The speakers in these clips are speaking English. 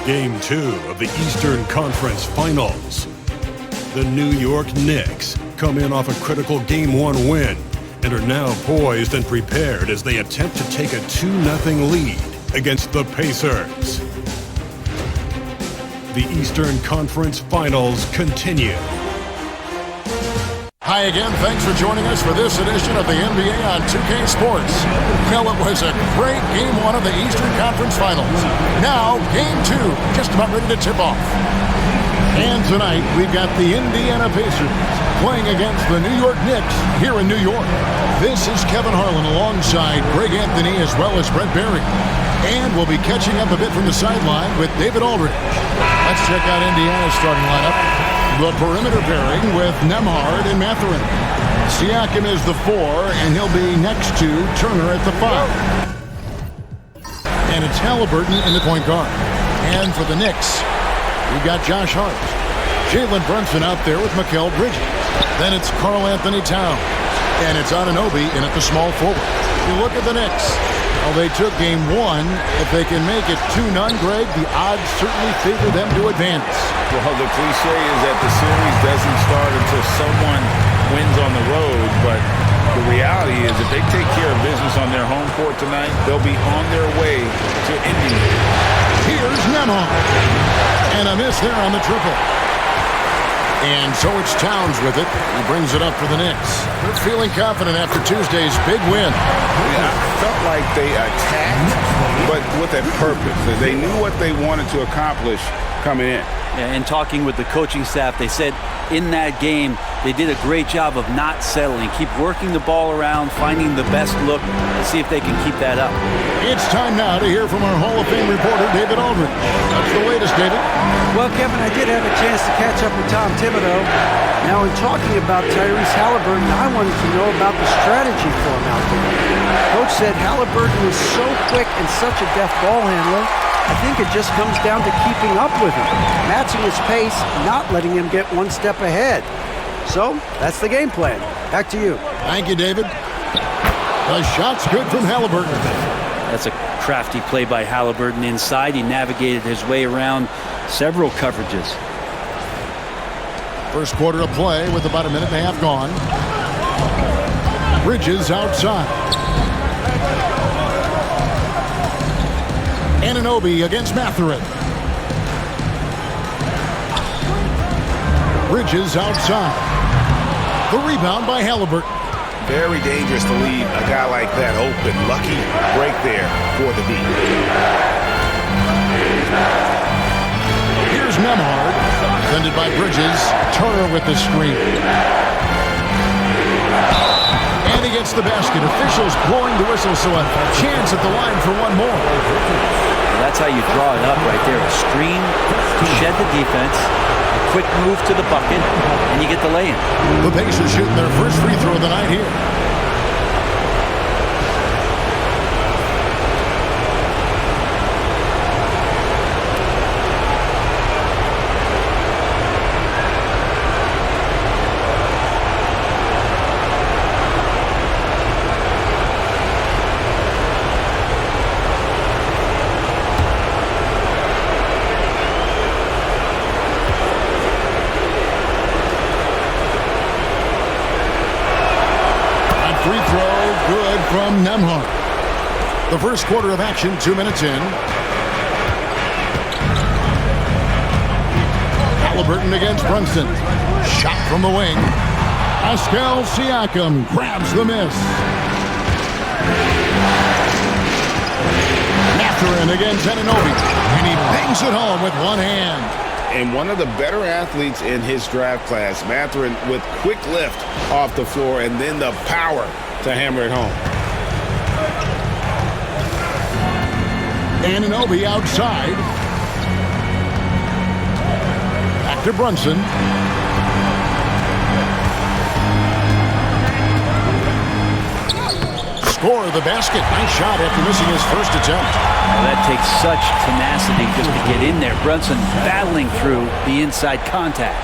Game 2 of the Eastern Conference Finals. The New York Knicks come in off a critical Game 1 win and are now poised and prepared as they attempt to take a 2-0 lead against the Pacers. The Eastern Conference Finals continue. Hi again, thanks for joining us for this edition of the NBA on 2K Sports. Well, it was a great Game 1 of the Eastern Conference Finals. Now, Game 2, just about ready to tip off. And tonight, we've got the Indiana Pacers playing against the New York Knicks here in New York. This is Kevin Harlan alongside Greg Anthony as well as Brent Barry. And we'll be catching up a bit from the sideline with David Aldridge. Let's check out Indiana's starting lineup. The perimeter pairing with Nembhard and Mathurin. Siakam is the 4, and he'll be next to Turner at the 5. And it's Halliburton in the point guard. And for the Knicks, we've got Josh Hart. Jalen Brunson out there with Mikal Bridges. Then it's Karl Anthony Towns. And it's Anunoby in at the small forward. You look at the Knicks. Well, they took Game 1. If they can make it 2-0, Greg, the odds certainly favor them to advance. Well, the cliche is that the series doesn't start until someone wins on the road, but the reality is if they take care of business on their home court tonight, they'll be on their way to Indiana. Here's Nembhard. And a miss there on the triple. And so it's Towns with it. He brings it up for the Knicks. They're feeling confident after Tuesday's big win. Yeah, I felt like they attacked, but with a purpose. They knew what they wanted to accomplish coming in. And talking with the coaching staff, they said in that game they did a great job of not settling. Keep working the ball around, finding the best look, and see if they can keep that up. It's time now to hear from our Hall of Fame reporter, David Aldridge. That's the latest, David. Well, Kevin, I did have a chance to catch up with Tom Thibodeau. Now, in talking about Tyrese Halliburton, I wanted to know about the strategy for him out there. Coach said Halliburton was so quick and such a deft ball handler. I think it just comes down to keeping up with him, matching his pace, not letting him get one step ahead. So, that's the game plan. Back to you. Thank you, David. The shot's good from Halliburton. That's a crafty play by Halliburton inside. He navigated his way around several coverages. First quarter of play with about a minute and a half gone. Bridges outside. Anunoby against Mathurin. Bridges outside. The rebound by Halliburton. Very dangerous to leave a guy like that open. Lucky break there for the beat. Here's Nembhard. Defended by Bridges. Turner with the screen. And he gets the basket. Officials blowing the whistle, so a chance at the line for one more. That's how you draw it up right there. A screen to shed the defense, a quick move to the bucket, and you get the lay-in. The Pacers shooting their first free throw of the night here. From Nembhard. The first quarter of action, 2 minutes in. Halliburton against Brunson. Shot from the wing. Pascal Siakam grabs the miss. Mathurin against Anunoby. And he bangs it home with one hand. And one of the better athletes in his draft class, Mathurin, with quick lift off the floor and then the power to hammer it home. Anunoby outside. Back to Brunson. Score the basket. Nice shot after missing his first attempt. Well, that takes such tenacity just to get in there. Brunson battling through the inside contact.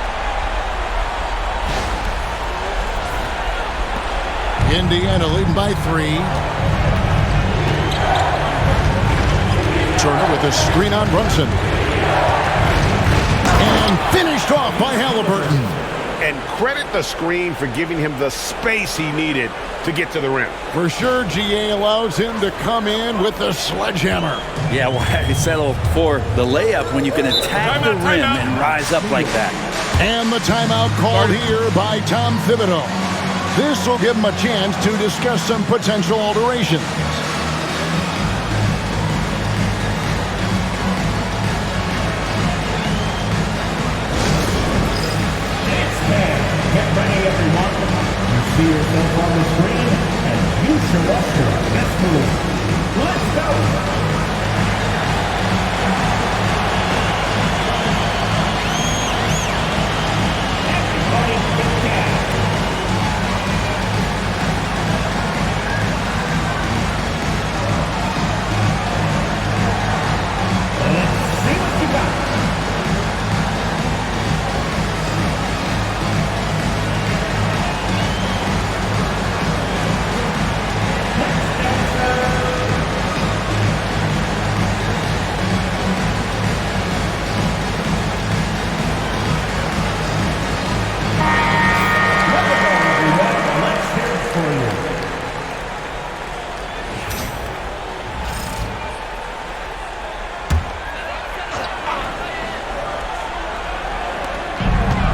Indiana leading by 3. Turner with a screen on Brunson. And finished off by Halliburton. And credit the screen for giving him the space he needed to get to the rim. For sure, GA allows him to come in with the sledgehammer. Yeah, why settle for the layup when you can attack the rim and rise up like that? And the timeout called here by Tom Thibodeau. This will give him a chance to discuss some potential alterations. Get ready, everyone. You see yourself on the screen, and you show us your best move. Let's go! Everybody get down. Let's see what you got.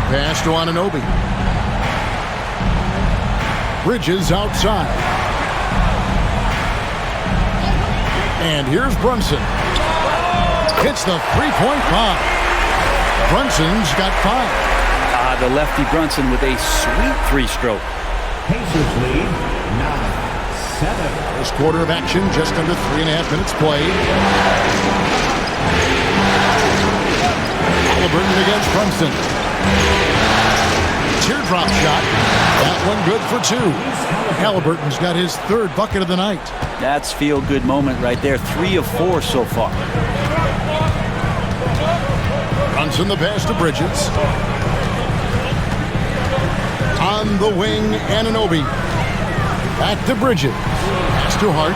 Pass to Anunoby. Bridges outside. And here's Brunson. Hits the three-point bomb. Brunson's got 5. The lefty Brunson with a sweet three-stroke. Pacers lead 9-7. First quarter of action, just under 3.5 minutes played. Halliburton against Brunson. Teardrop shot. That one good for 2. Halliburton's got his 3rd bucket of the night. That's feel-good moment right there. 3 of 4 so far. Brunson the pass to Bridges. On the wing, Anunoby. Back to Bridges. Pass to Hart.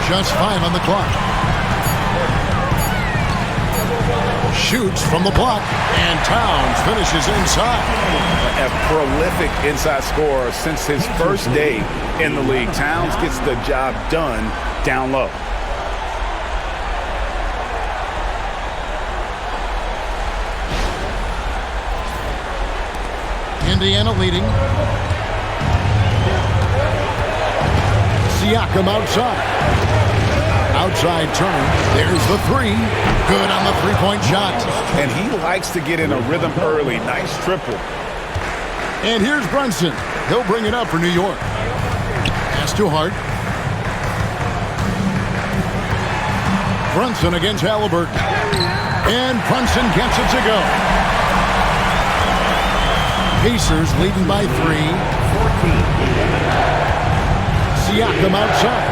Just 5 on the clock. Shoots from the block, and Towns finishes inside. A prolific inside scorer since his first day in the league. Towns gets the job done down low. Indiana leading. Siakam outside. Outside Turner. There's the 3. Good on the three-point shot. And he likes to get in a rhythm early. Nice triple. And here's Brunson. He'll bring it up for New York. Pass to Hart. Brunson against Halliburton. And Brunson gets it to go. Pacers leading by 3. 14. Siakam outside.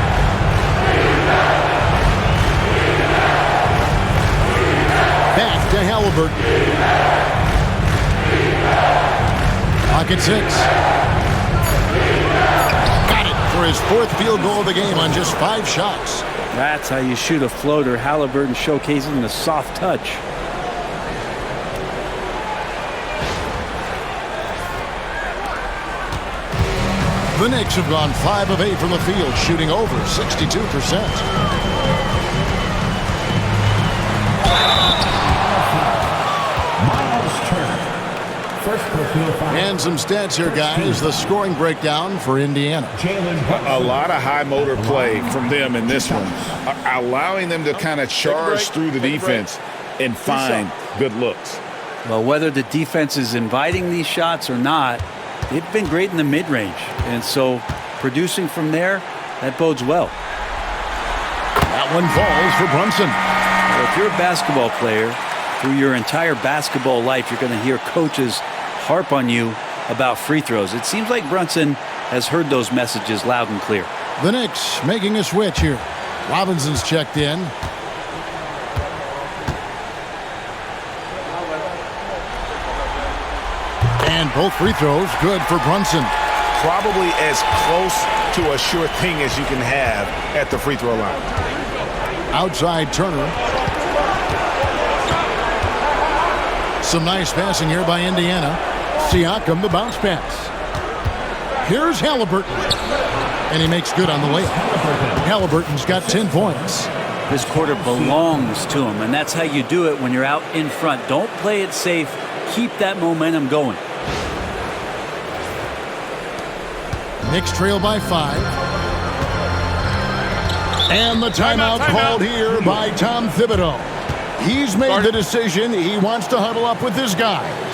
Back to Halliburton. Pocket 6. Got it for his 4th field goal of the game on just 5 shots. That's how you shoot a floater. Halliburton showcasing the soft touch. The Knicks have gone 5 of 8 from the field, shooting over 62%. And some stats here, guys. The scoring breakdown for Indiana. A lot of high motor play from them in this one, allowing them to kind of charge through the defense and find good looks. Well, whether the defense is inviting these shots or not, they've been great in the mid-range. And so producing from there, that bodes well. That one falls for Brunson. Well, if you're a basketball player, through your entire basketball life, you're going to hear coaches harp on you about free throws. It seems like Brunson has heard those messages loud and clear. The Knicks making a switch here. Robinson's checked in. And both free throws good for Brunson. Probably as close to a sure thing as you can have at the free throw line. Some nice passing here by Indiana. Siakam, the bounce pass. Here's Halliburton. And he makes good on the layup. Halliburton's got 10 points. This quarter belongs to him, and that's how you do it when you're out in front. Don't play it safe. Keep that momentum going. Knicks trail by 5. And the timeout called here by Tom Thibodeau. He's made the decision. He wants to huddle up with his guys.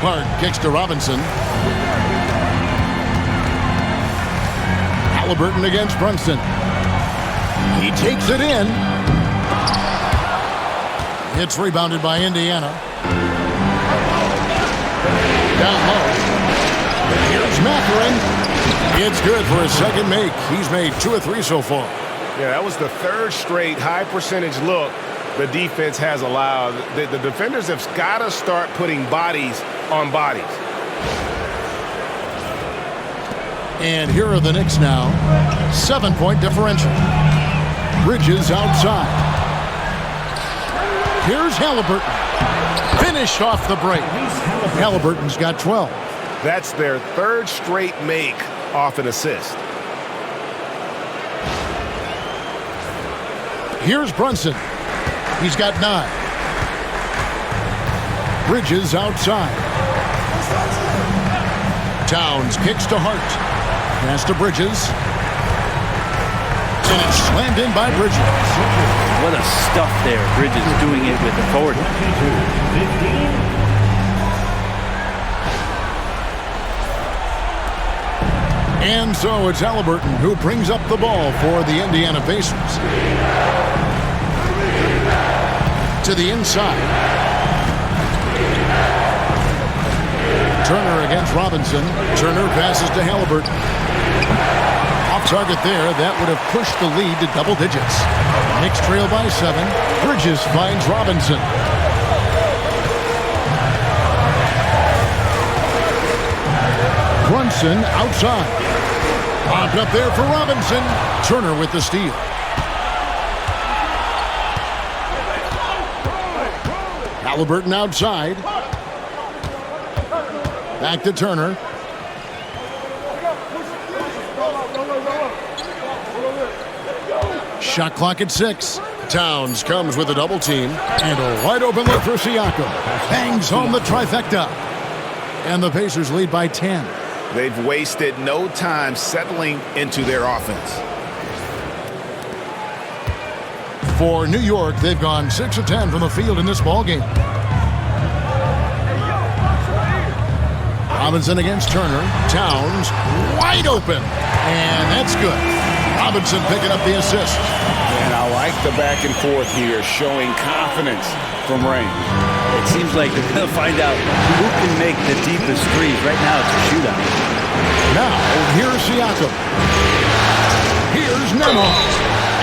Clark kicks to Robinson. Halliburton against Brunson. He takes it in. It's rebounded by Indiana. Down low. Here's Mathurin. It's good for his second make. He's made 2 of 3 so far. Yeah, that was the third straight high percentage look the defense has allowed. The defenders have got to start putting bodies on bodies. And here are the Knicks now. 7-point differential. Bridges outside. Here's Halliburton. Finished off the break. Halliburton's got 12. That's their third straight make off an assist. Here's Brunson. He's got 9. Bridges outside. Towns kicks to Hart. Pass to Bridges. And it's slammed in by Bridges. What a stuff there. Bridges doing it with authority. And so it's Halliburton who brings up the ball for the Indiana Pacers. To the inside. Turner against Robinson. Turner passes to Halliburton. Off target there. That would have pushed the lead to double digits. Knicks trail by 7. Bridges finds Robinson. Brunson outside. Popped up there for Robinson. Turner with the steal. Halliburton outside. Back to Turner. Shot clock at 6. Towns comes with a double team. And a wide open look for Siakam. Bangs home the trifecta. And the Pacers lead by 10. They've wasted no time settling into their offense. For New York, they've gone 6 of 10 from the field in this ballgame. Robinson against Turner. Towns wide open. And that's good. Robinson picking up the assist. And I like the back and forth here, showing confidence from range. It seems like they're going to find out who can make the deepest threes. Right now, it's a shootout. Now, here's Siakam. Here's Nemo.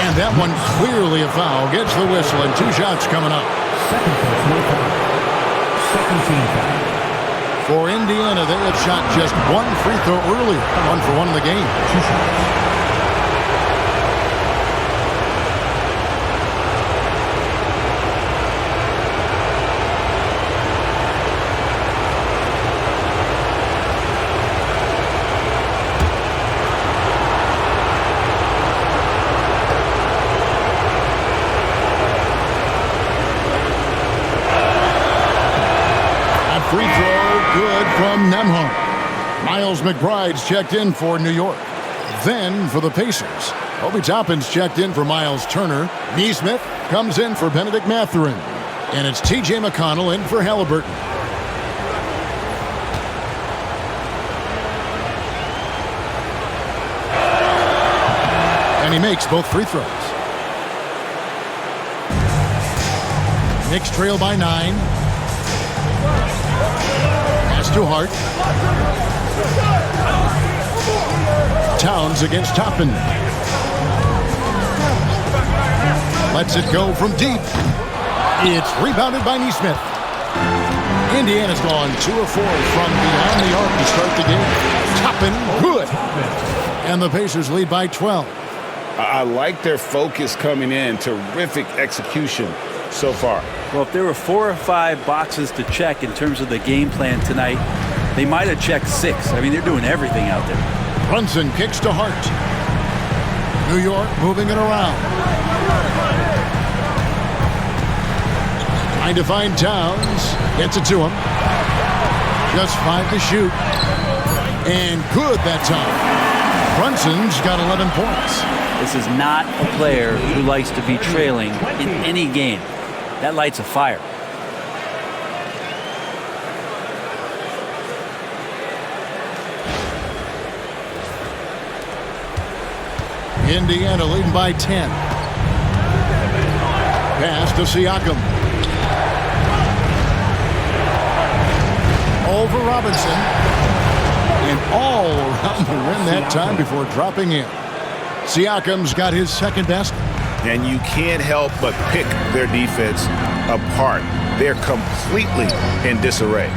And that one clearly a foul. Gets the whistle, and 2 shots coming up. Second team foul. For Indiana, they had shot just 1 free throw earlier. 1 for 1 in the game. 2 shots. Free throw, good from Nembhard. Miles McBride's checked in for New York. Then for the Pacers, Obi Toppin's checked in for Miles Turner. Neesmith comes in for Benedict Mathurin. And it's T.J. McConnell in for Halliburton. And he makes both free throws. Knicks trail by 9. To Hart. Towns against Toppin. Lets it go from deep. It's rebounded by Neesmith. Indiana's gone 2 of 4 from beyond the arc to start the game. Toppin, good. And the Pacers lead by 12. I like their focus coming in. Terrific execution so far. Well, if there were 4 or 5 boxes to check in terms of the game plan tonight, they might have checked 6. I mean, they're doing everything out there. Brunson kicks to Hart. New York moving it around. Trying to find Towns. Gets it to him. Just 5 to shoot. And good that time. Brunson's got 11 points. This is not a player who likes to be trailing in any game. That lights a fire. Indiana leading by 10. Pass to Siakam. Over Robinson. And all around the rim that time before dropping in. Siakam's got his second basket. And you can't help but pick their defense apart. They're completely in disarray.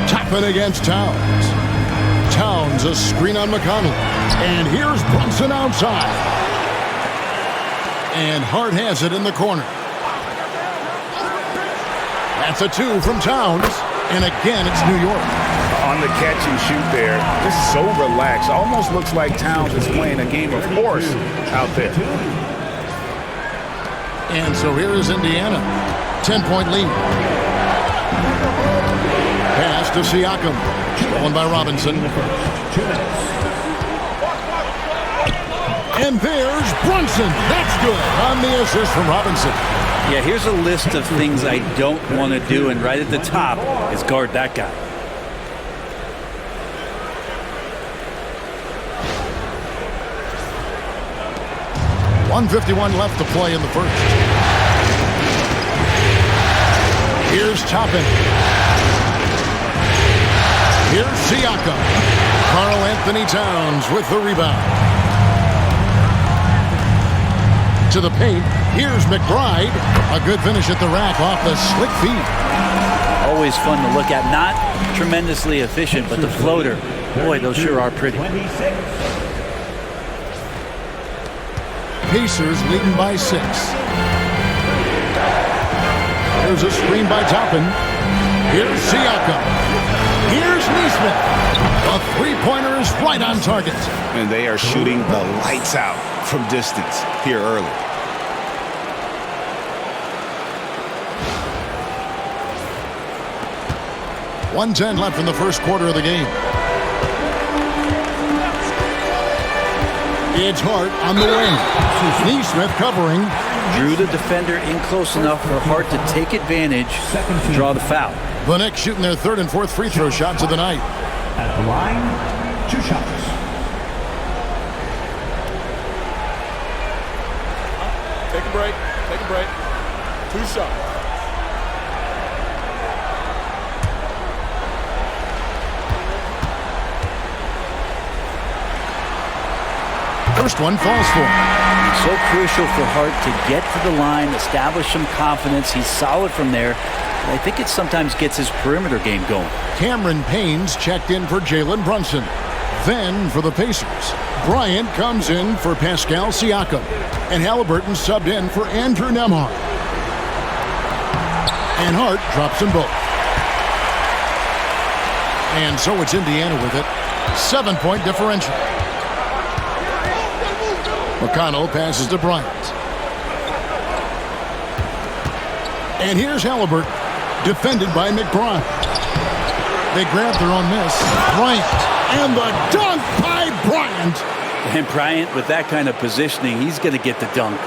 Toppin against Towns. Towns a screen on McConnell. And here's Brunson outside. And Hart has it in the corner. That's a 2 from Towns. And again, it's New York. On the catch and shoot there, just so relaxed. Almost looks like Towns is playing a game of horse out there. And so here is Indiana. 10-point lead. Pass to Siakam. Stolen by Robinson. And there's Brunson. That's good on the assist from Robinson. Yeah, here's a list of things I don't want to do, and right at the top is guard that guy. .151 left to play in the first. Here's Toppin. Here's Siakam. Karl Anthony Towns with the rebound. To the paint. Here's McBride. A good finish at the rack off the slick feed. Always fun to look at. Not tremendously efficient, but the floater, boy, those sure are pretty. Pacers leading by 6. There's a screen by Toppin. Here's Siakam. Here's Neesmith. A three-pointer is right on target. And they are shooting the lights out from distance here early. .110 left in the first quarter of the game. It's Hart on the wing. Neesmith covering. Drew the defender in close enough for Hart to take advantage and draw the foul. The Knicks shooting their third and fourth free throw shots of the night. At the line, 2 shots. break. Take a break. 2 shots. First one falls for him. It's so crucial for Hart to get to the line, establish some confidence. He's solid from there. And I think it sometimes gets his perimeter game going. Cameron Payne's checked in for Jalen Brunson. Then for the Pacers, Bryant comes in for Pascal Siakam. And Halliburton subbed in for Andrew Nembhard. And Hart drops them both. And so it's Indiana with it. 7-point differential. McConnell passes to Bryant. And here's Halliburton, defended by McBride. They grab their own miss. Bryant, and the dunk by Bryant. And Bryant, with that kind of positioning, he's going to get the dunk.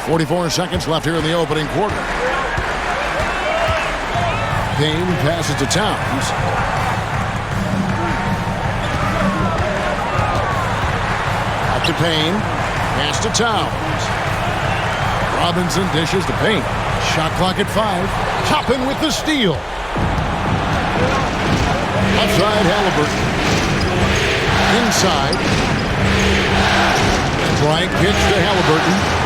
.44 seconds left here in the opening quarter. Payne passes to Towns. Up to Payne. Pass to Towns. Robinson dishes to Payne. Shot clock at 5. Toppin with the steal. Outside Halliburton. Inside. And Bryant pitch to Halliburton.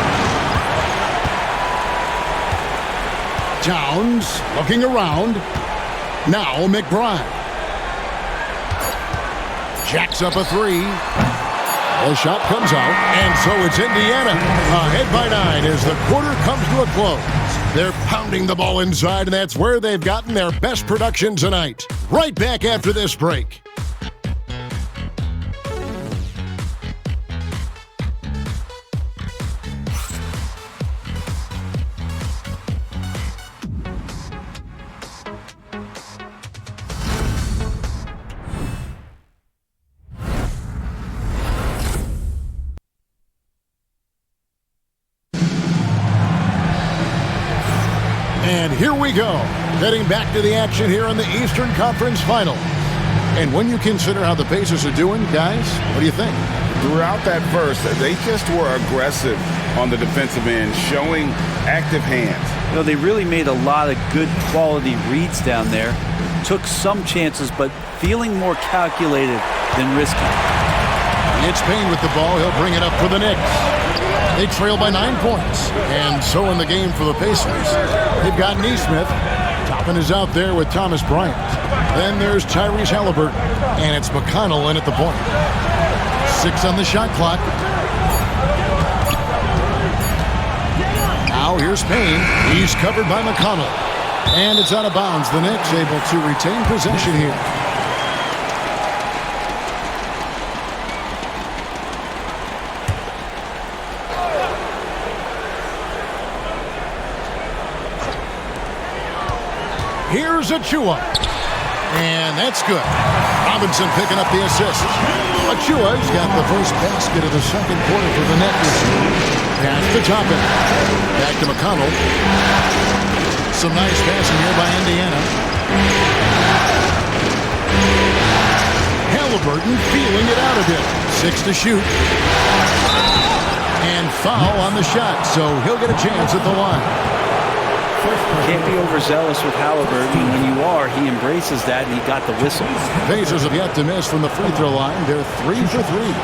Towns looking around. Now McBride. Jacks up a 3. The shot comes out, and so it's Indiana ahead by 9 as the quarter comes to a close. They're pounding the ball inside, and that's where they've gotten their best production tonight. Right back after this break. And here we go, heading back to the action here in the Eastern Conference Final. And when you consider how the Pacers are doing, guys, what do you think? Throughout that first, they just were aggressive on the defensive end, showing active hands. You know, they really made a lot of good quality reads down there. Took some chances, but feeling more calculated than risky. It's Payne with the ball. He'll bring it up for the Knicks. They trail by 9 points. And so in the game for the Pacers, they've got Neesmith. Toppin is out there with Thomas Bryant. Then there's Tyrese Halliburton. And it's McConnell in at the point. 6 on the shot clock. Now here's Payne. He's covered by McConnell. And it's out of bounds. The Knicks able to retain possession here. Here's Achua. And that's good. Robinson picking up the assist. Achua's got the first basket of the second quarter for the Knicks. Pass to Toppin. Back to McConnell. Some nice passing here by Indiana. Halliburton feeling it out a bit. 6 to shoot. And foul on the shot, so he'll get a chance at the line. Can't be overzealous with Halliburton. When you are, he embraces that, and he got the whistle. Pacers have yet to miss from the free throw line. They're 3 for 3.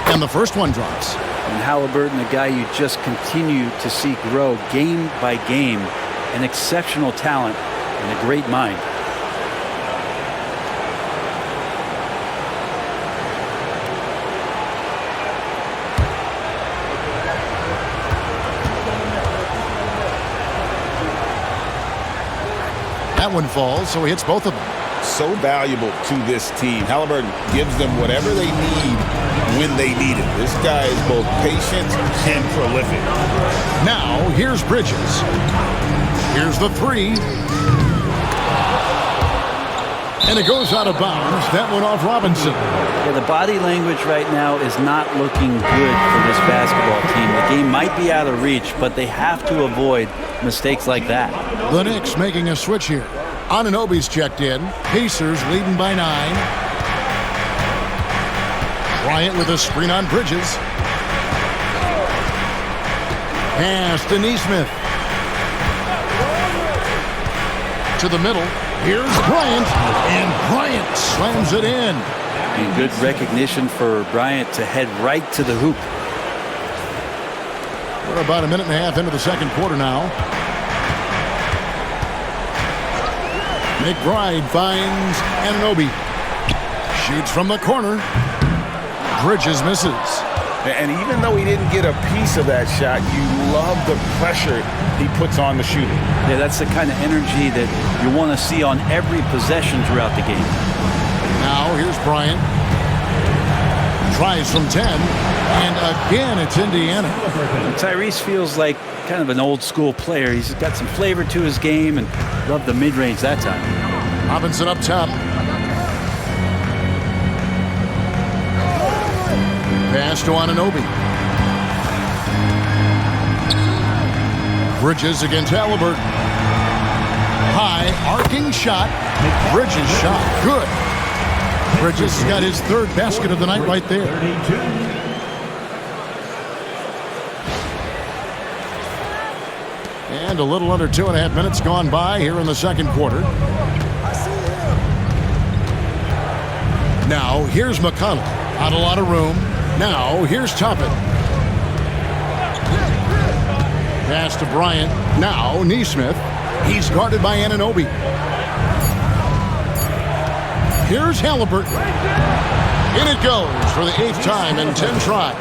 And the first one drops. And Halliburton, a guy you just continue to see grow game by game, an exceptional talent and a great mind. That one falls, so he hits both of them. so valuable to this team. Halliburton gives them whatever they need when they need it. This guy is both patient and prolific. Now, here's Bridges. Here's the three. And it goes out of bounds. That went off Robinson. Yeah, the body language right now is not looking good for this basketball team. The game might be out of reach, but they have to avoid mistakes like that. The Knicks making a switch here. Anunoby's checked in. Pacers leading by 9. Bryant with a screen on Bridges. Pass to Neesmith. To the middle. Here's Bryant, and Bryant slams it in. And good recognition for Bryant to head right to the hoop. We're about a minute and a half into the second quarter now. McBride finds Anunoby. Shoots from the corner. Bridges misses. And even though he didn't get a piece of that shot, you love the pressure he puts on the shooter. Yeah, that's the kind of energy that you want to see on every possession throughout the game. Now here's Bryant. Tries from 10. And again, it's Indiana. Tyrese feels like kind of an old school player. He's got some flavor to his game and loved the mid-range that time. Robinson up top. Pass to Anunoby. Bridges against Halliburton. High, arcing shot. Bridges shot. Good. Bridges has got his third basket of the night right there. And a little under 2.5 minutes gone by here in the second quarter. Now, here's McConnell. Not a lot of room. Now, here's Toppin. Pass to Bryant. Now, Neesmith. He's guarded by Anunoby. Here's Halliburton. In it goes for the 8th time in 10 tries.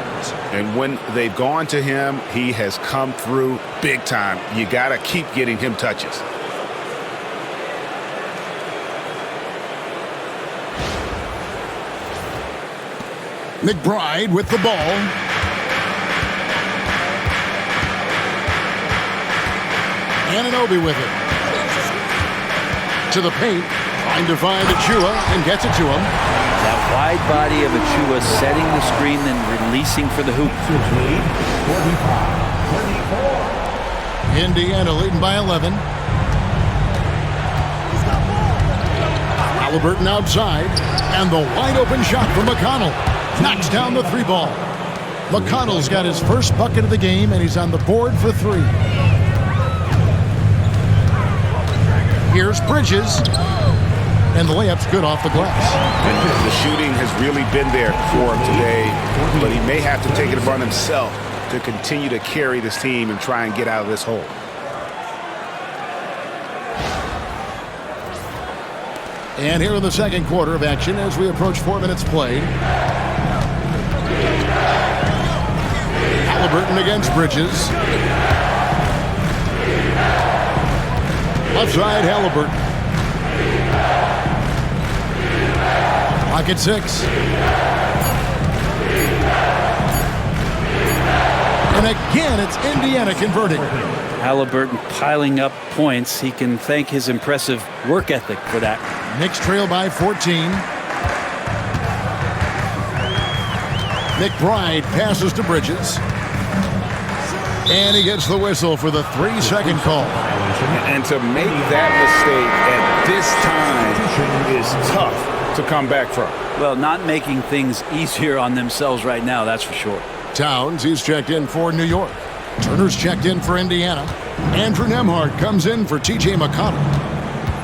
And when they've gone to him, he has come through big time. You got to keep getting him touches. McBride with the ball. Anunoby with it. To the paint. Trying to find Achua and gets it to him. That wide body of Achua setting the screen and releasing for the hoop. 45-34. Indiana leading by 11. Halliburton outside. And the wide open shot from McConnell. Knocks down the 3 ball. McConnell's got his first bucket of the game, and he's on the board for 3. Here's Bridges. And the layup's good off the glass. The shooting has really been there for him today, but he may have to take it upon himself to continue to carry this team and try and get out of this hole. And here in the second quarter of action as we approach 4 minutes played. Halliburton against Bridges. Left side, Halliburton. Pocket 6. And again, it's Indiana converting. Halliburton piling up points. He can thank his impressive work ethic for that. Knicks trail by 14. McBride passes to Bridges. And he gets the whistle for the 3-second call. And to make that mistake at this time is tough to come back from. Well, not making things easier on themselves right now, that's for sure. Towns, he's checked in for New York. Turner's checked in for Indiana. Andrew Nembhard comes in for T.J. McConnell.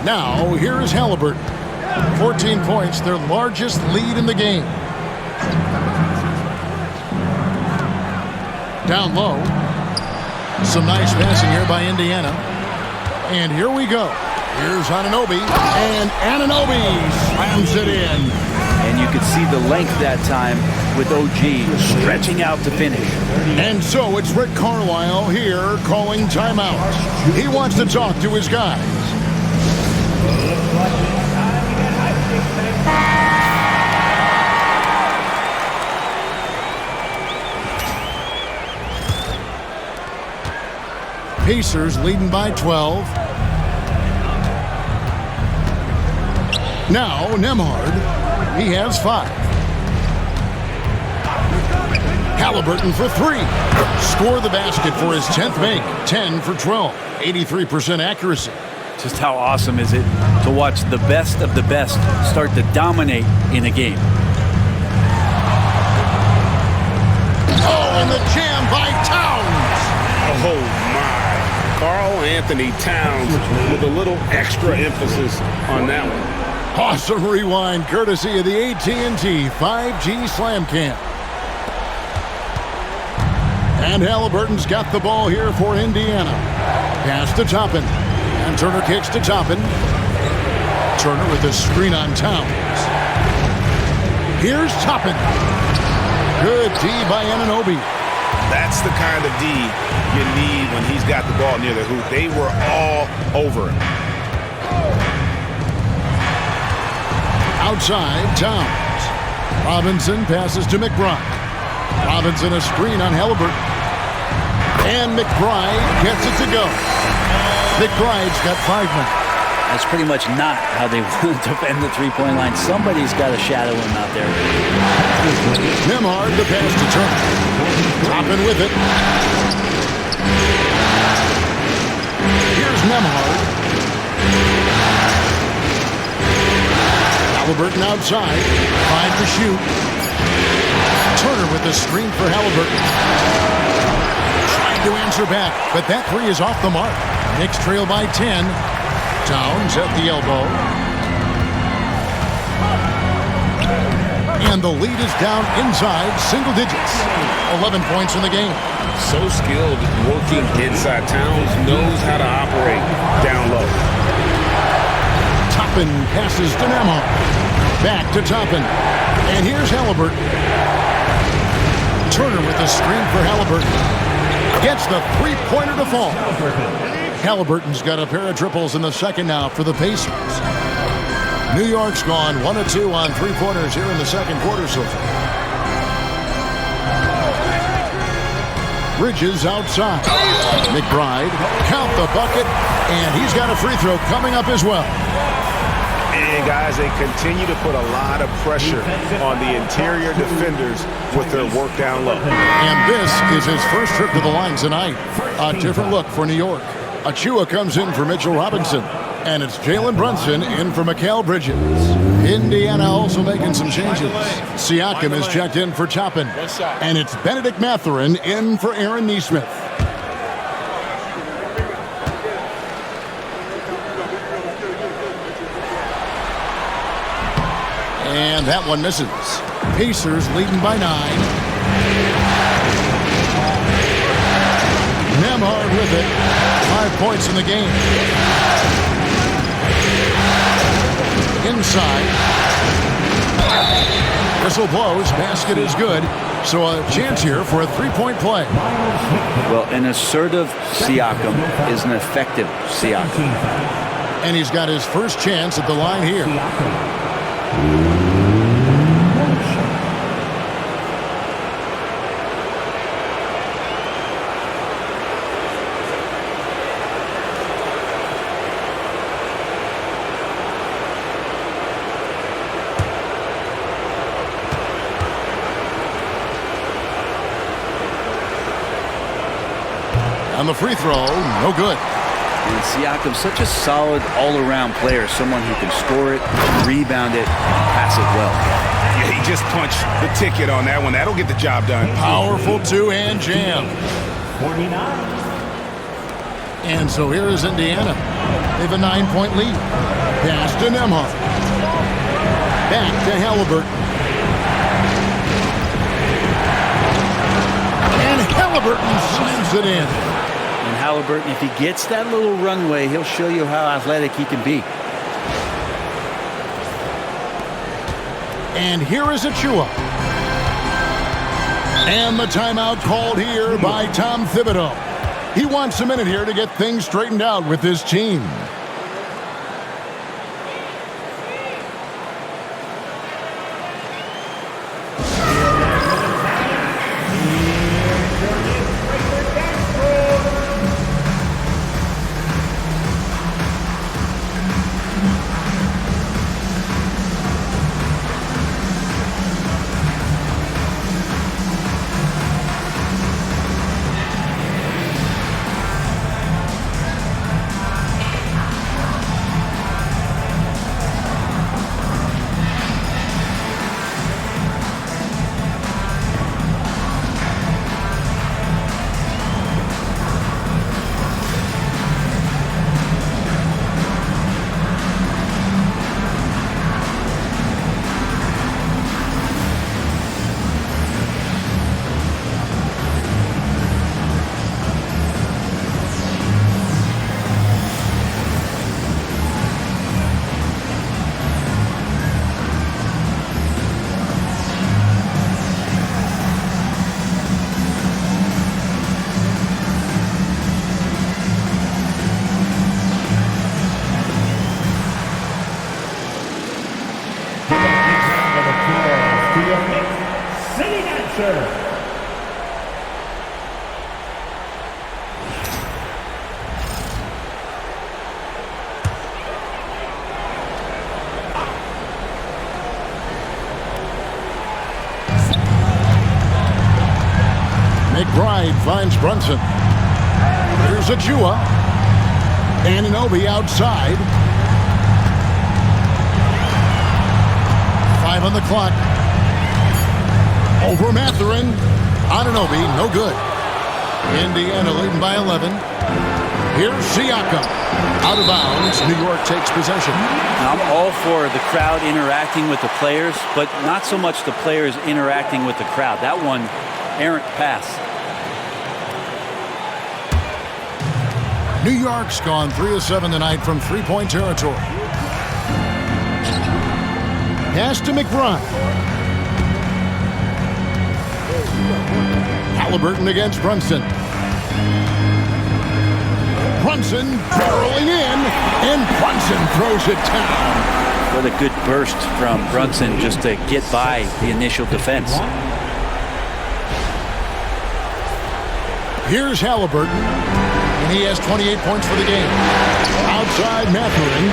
Now, here is Halliburton. 14 points, their largest lead in the game. Down low. Some nice passing here by Indiana. And here we go. Here's Anunoby. And Anunoby slams it in. And you could see the length that time with OG stretching out to finish. And so it's Rick Carlisle here calling timeout. He wants to talk to his guys. Pacers leading by 12. Now Nembhard. He has 5. Halliburton for 3. Score the basket for his 10th make. 10 for 12. 83% accuracy. Just how awesome is it to watch the best of the best start to dominate in a game? Oh, and the jam by Towns. Oh, my. Karl Anthony Towns with a little extra emphasis on that one. Awesome rewind courtesy of the AT&T 5G Slam Cam. And Halliburton's got the ball here for Indiana. Pass to Toppin. And Turner kicks to Toppin. Turner with a screen on Towns. Here's Toppin. Good D by Anunoby. That's the kind of D you need when he's got the ball near the hoop. They were all over him. Outside, Towns. Robinson passes to McBride. Robinson a screen on Halliburton. And McBride gets it to go. McBride's got 5 minutes. That's pretty much not how they want to defend the three-point line. Somebody's got to shadow him out there. Nembhard, the pass to Turner. Toppin with it. Here's Nembhard. Halliburton outside. 5 to shoot. Turner with the screen for Halliburton. Trying to answer back, but that 3 is off the mark. Knicks trail by 10. Towns at the elbow. And the lead is down inside single digits. 11 points in the game. So skilled working inside. Towns knows how to operate down low. Toppin passes to Nembhard. Back to Toppin. And here's Halliburton. Turner with the screen for Halliburton. Gets the three-pointer to fall. Halliburton's got a pair of triples in the second now for the Pacers. New York's gone 1 of 2 on three-pointers here in the second quarter so far. Bridges outside. McBride, count the bucket, and he's got a free throw coming up as well. And guys, they continue to put a lot of pressure on the interior defenders with their work down low. And this is his first trip to the line tonight. A different look for New York. Achua comes in for Mitchell Robinson. And it's Jalen Brunson in for Mikal Bridges. Indiana also making some changes. Siakam is checked in for Toppin. And it's Benedict Mathurin in for Aaron Nesmith. And that one misses. Pacers leading by 9. Nembhard with it. 5 points in the game. Inside. Whistle blows. Basket is good. So a chance here for a three-point play. Well, an assertive Siakam is an effective Siakam. And he's got his first chance at the line here. On the free throw, no good. And Siakam's such a solid all-around player, someone who can score it, rebound it, pass it well. Yeah, he just punched the ticket on that one. That'll get the job done. Powerful two-hand jam. 49. And so here is Indiana. They have a 9-point lead. Pass to Nembhard. Back to Halliburton. And Halliburton slams it in. And Halliburton, if he gets that little runway, he'll show you how athletic he can be. And here is Achua. And the timeout called here by Tom Thibodeau. He wants a minute here to get things straightened out with his team. serve. McBride finds Brunson. Here's Achua. Anunoby outside. 5 on the clock. Over Mathurin. Anunoby, no good. Indiana leading by 11. Here's Siakam. Out of bounds. New York takes possession. Now, I'm all for the crowd interacting with the players, but not so much the players interacting with the crowd. That one, errant pass. New York's gone 3 of 7 tonight from three-point territory. Pass to McBride. Halliburton against Brunson. Brunson barreling in, and Brunson throws it down. What a good burst from Brunson just to get by the initial defense. Here's Halliburton. And he has 28 points for the game. Outside Mathurin.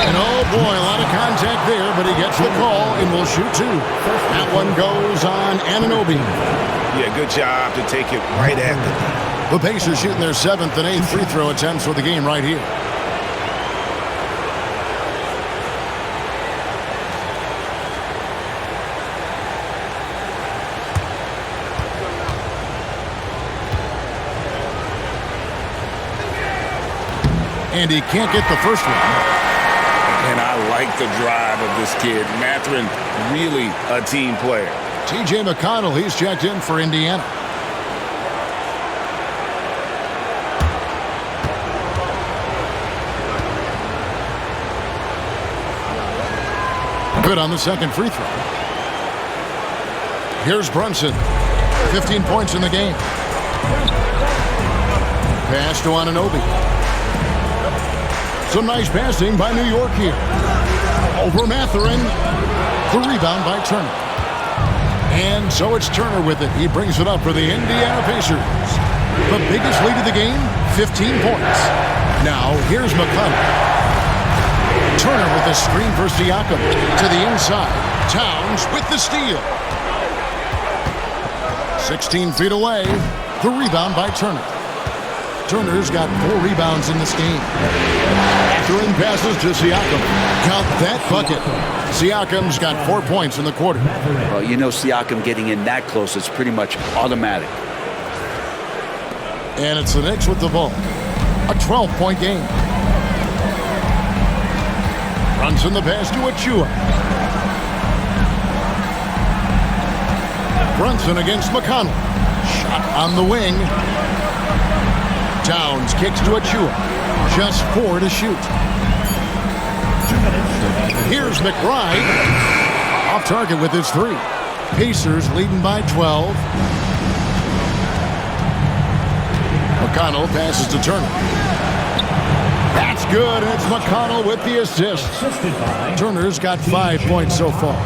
And oh boy, a lot of contact there, but he gets the call and will shoot 2. That one goes on Anunoby. Yeah, good job to take it right at them. The Pacers shooting their 7th and 8th free throw attempts for the game right here. And he can't get the first one. And I like the drive of this kid. Mathurin, really a team player. T.J. McConnell, he's checked in for Indiana. Good on the second free throw. Here's Brunson. 15 points in the game. Pass to Anunoby. Some nice passing by New York here. Over Mathurin. The rebound by Turner. And so it's Turner with it. He brings it up for the Indiana Pacers. The biggest lead of the game, 15 points. Now, here's McConnell. Turner with the screen for Siakam. To the inside. Towns with the steal. 16 feet away. The rebound by Turner. Turner's got 4 rebounds in this game. Mathurin passes to Siakam. Count that bucket. Siakam's got 4 points in the quarter. Well, you know Siakam getting in that close, it's pretty much automatic. And it's the Knicks with the ball. A 12-point game. Runs in the pass to Achua. Brunson against McConnell. Shot on the wing. Towns kicks to Achua. Just 4 to shoot. Here's McBride. Off target with his 3. Pacers leading by 12. McConnell passes to Turner. That's good. And it's McConnell with the assist. Turner's got 5 points so far.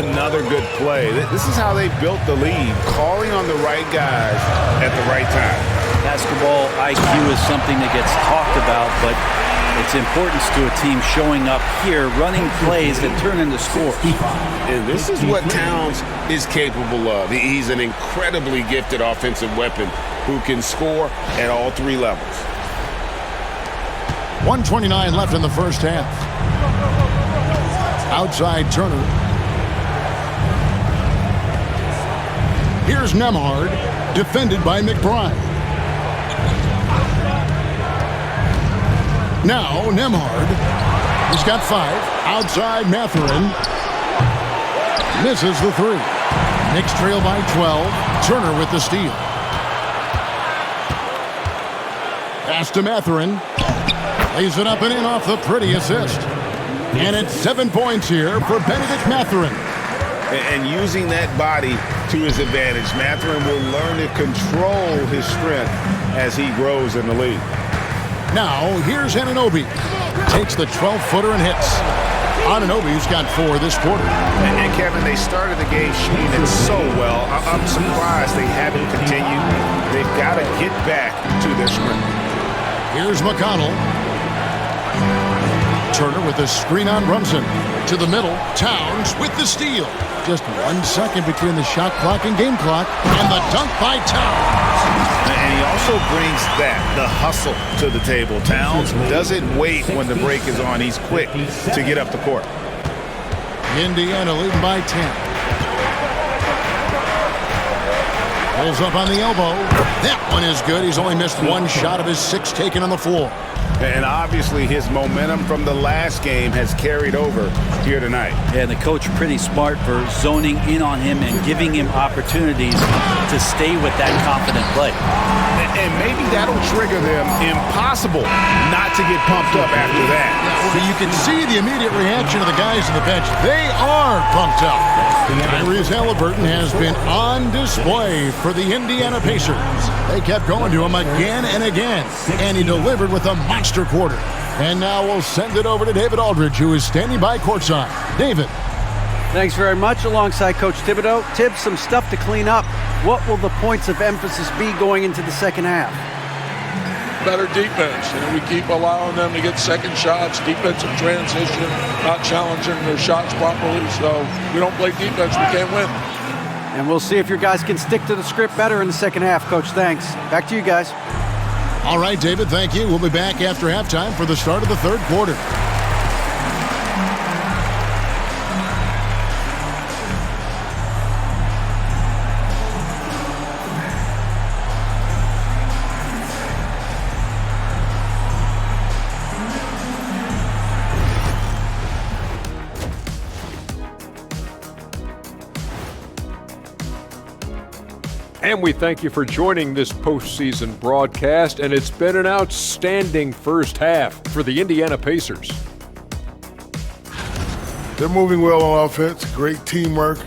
Another good play. This is how they built the lead, calling on the right guys at the right time. Basketball IQ is something that gets talked about, but its importance to a team showing up here, running plays that turn into scores. And this is what Towns is capable of. He's an incredibly gifted offensive weapon who can score at all 3 levels. 1:29 left in the first half. Outside Turner. Here's Nembhard, defended by McBride. Now Nembhard. He's got 5. Outside Mathurin. Misses the 3. Knicks trail by 12. Turner with the steal. Pass to Mathurin. Lays it up and in off the pretty assist. And it's 7 points here for Benedict Mathurin. And using that body to his advantage, Mathurin will learn to control his strength as he grows in the league. Now, here's Anunoby. Takes the 12-footer and hits. Anunoby's got 4 this quarter. And Kevin, they started the game shooting it so well. I'm surprised they haven't continued. They've got to get back to their script. Here's McConnell. Turner with a screen on Brunson. To the middle, Towns with the steal. Just 1 second between the shot clock and game clock. And the dunk by Towns. And he also brings the hustle to the table. Towns doesn't wait when the break is on. He's quick to get up the court. Indiana leading by 10. Pulls up on the elbow. That one is good. He's only missed 1 shot of his 6 taken on the floor. And obviously his momentum from the last game has carried over here tonight. Yeah, and the coach pretty smart for zoning in on him and giving him opportunities to stay with that confident play. And maybe that'll trigger them. Impossible not to get pumped up after that. So you can see the immediate reaction of the guys on the bench. They are pumped up. Tyrese Halliburton has been on display for the Indiana Pacers. They kept going to him again and again, and he delivered with a monster quarter. And now we'll send it over to David Aldridge, who is standing by courtside. David. Thanks very much. Alongside Coach Thibodeau. Tibbs, some stuff to clean up. What will the points of emphasis be going into the second half? Better defense. We keep allowing them to get second shots, defensive transition, not challenging their shots properly. So we don't play defense, we can't win. And we'll see if your guys can stick to the script better in the second half, Coach. Thanks. Back to you guys. All right, David, thank you. We'll be back after halftime for the start of the third quarter. And we thank you for joining this postseason broadcast, and it's been an outstanding first half for the Indiana Pacers. They're moving well on offense, great teamwork.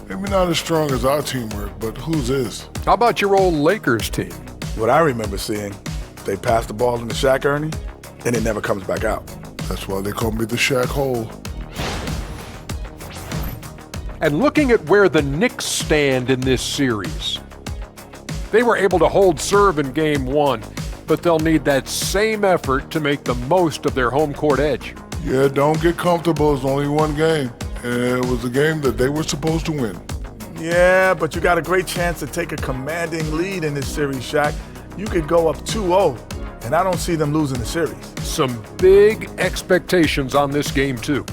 Maybe not as strong as our teamwork, but whose is? How about your old Lakers team? What I remember seeing, they pass the ball into Shaq Ernie, and it never comes back out. That's why they call me the Shaq Hole. And looking at where the Knicks stand in this series, they were able to hold serve in Game 1, but they'll need that same effort to make the most of their home court edge. Yeah, don't get comfortable. It's only one game, and it was a game that they were supposed to win. Yeah, but you got a great chance to take a commanding lead in this series, Shaq. You could go up 2-0, and I don't see them losing the series. Some big expectations on this game, too.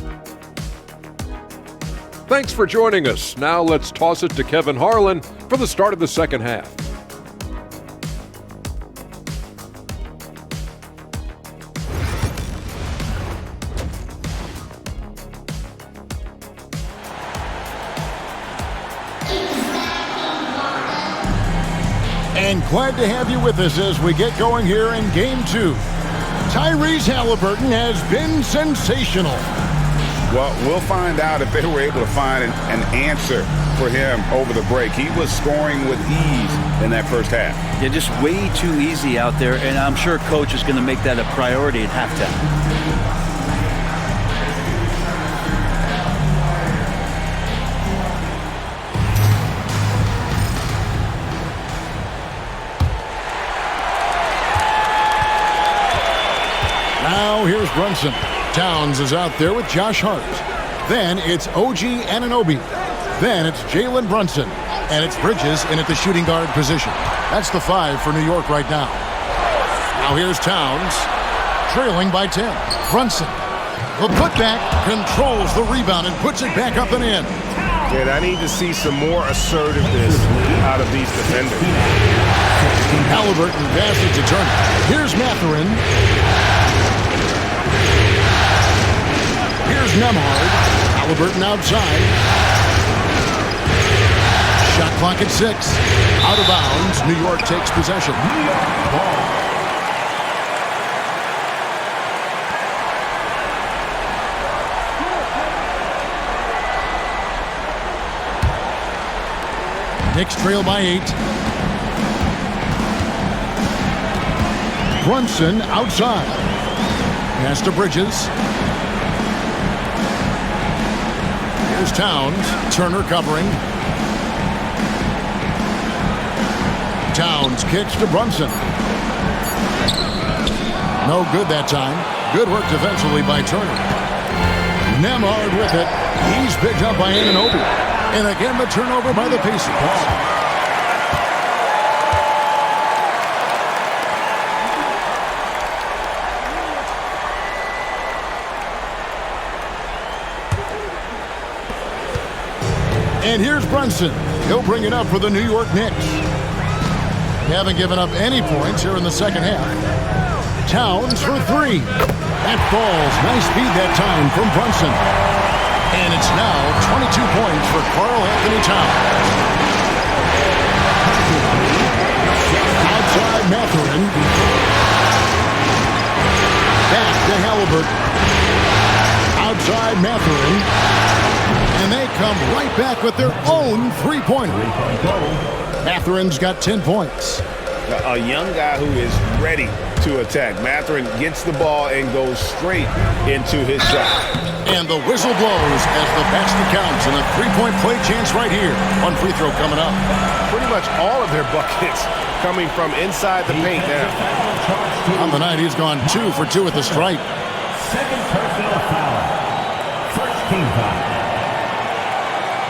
Thanks for joining us. Now let's toss it to Kevin Harlan for the start of the second half. And glad to have you with us as we get going here in Game 2. Tyrese Halliburton has been sensational. Well, we'll find out if they were able to find an answer for him over the break. He was scoring with ease in that first half. Yeah, just way too easy out there, and I'm sure Coach is going to make that a priority at halftime. Now here's Brunson. Towns is out there with Josh Hart. Then it's OG Anunoby. Then it's Jalen Brunson. And it's Bridges in at the shooting guard position. That's the 5 for New York right now. Now here's Towns, trailing by 10. Brunson, the putback, controls the rebound and puts it back up and in. And I need to see some more assertiveness out of these defenders. Halliburton passes to Turner. Here's Mathurin. Here's Nembhard. Halliburton outside. Shot clock at 6. Out of bounds. New York takes possession. Ball. Knicks trail by 8. Brunson outside. Pass to Bridges. Here's Towns. Turner covering. Towns kicks to Brunson. No good that time. Good work defensively by Turner. Nemhard with it. He's picked up by Anunoby. And again, the turnover by the Pacers. And here's Brunson. He'll bring it up for the New York Knicks. They haven't given up any points here in the second half. Towns for three. That falls. Nice speed that time from Brunson. And it's now 22 points for Karl Anthony Towns. Outside Mathurin. Back to Halliburton. Outside Mathurin. And they come right back with their own three-pointer. Mathurin's got 10 points. A young guy who is ready to attack. Mathurin gets the ball and goes straight into his shot. And the whistle blows as the basket counts, and a three-point play chance right here. One free throw coming up. Pretty much all of their buckets coming from inside the paint now. On the night, he's gone 2 for 2 at the stripe. Second personal foul. First team foul.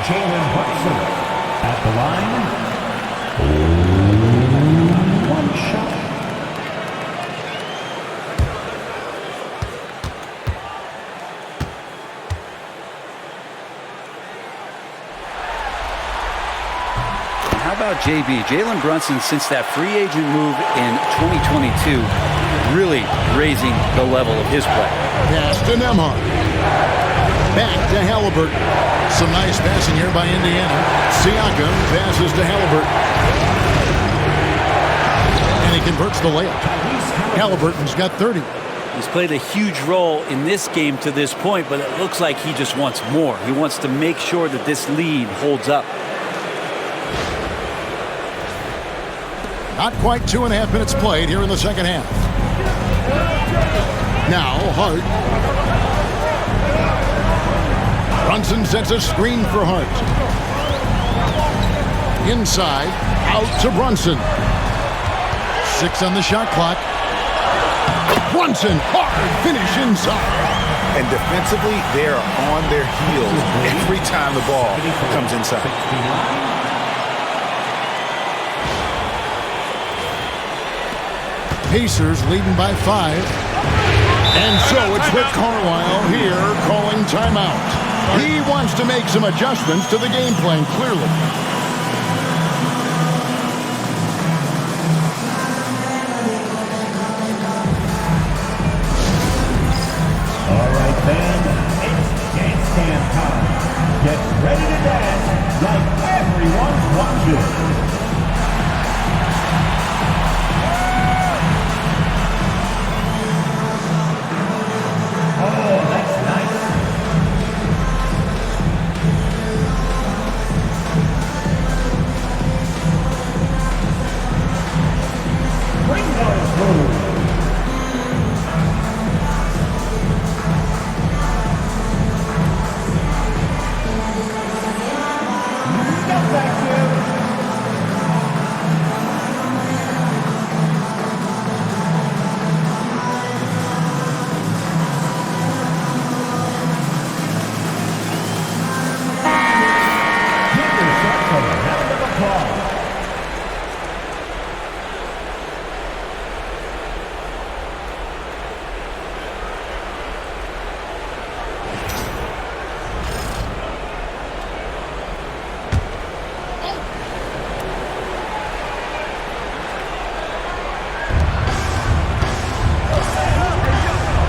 Jalen Brunson at the line. One shot. How about JB? Jalen Brunson, since that free agent move in 2022, really raising the level of his play. Pass to Nemhard. Back to Halliburton. Some nice passing here by Indiana. Siakam passes to Halliburton. And he converts the layup. Halliburton's got 30. He's played a huge role in this game to this point, but it looks like he just wants more. He wants to make sure that this lead holds up. Not quite 2.5 minutes played here in the second half. Now Hart. Brunson sets a screen for Hart. Inside, out to Brunson. 6 on the shot clock. Brunson, hard finish inside. And defensively, they are on their heels every time the ball comes inside. Pacers leading by 5. And so it's Rick Carlisle here calling timeout. He wants to make some adjustments to the game plan, clearly. All right, fans, it's dance stand time. Get ready to dance like everyone's watching. Oh, that's nice. Bring those moves.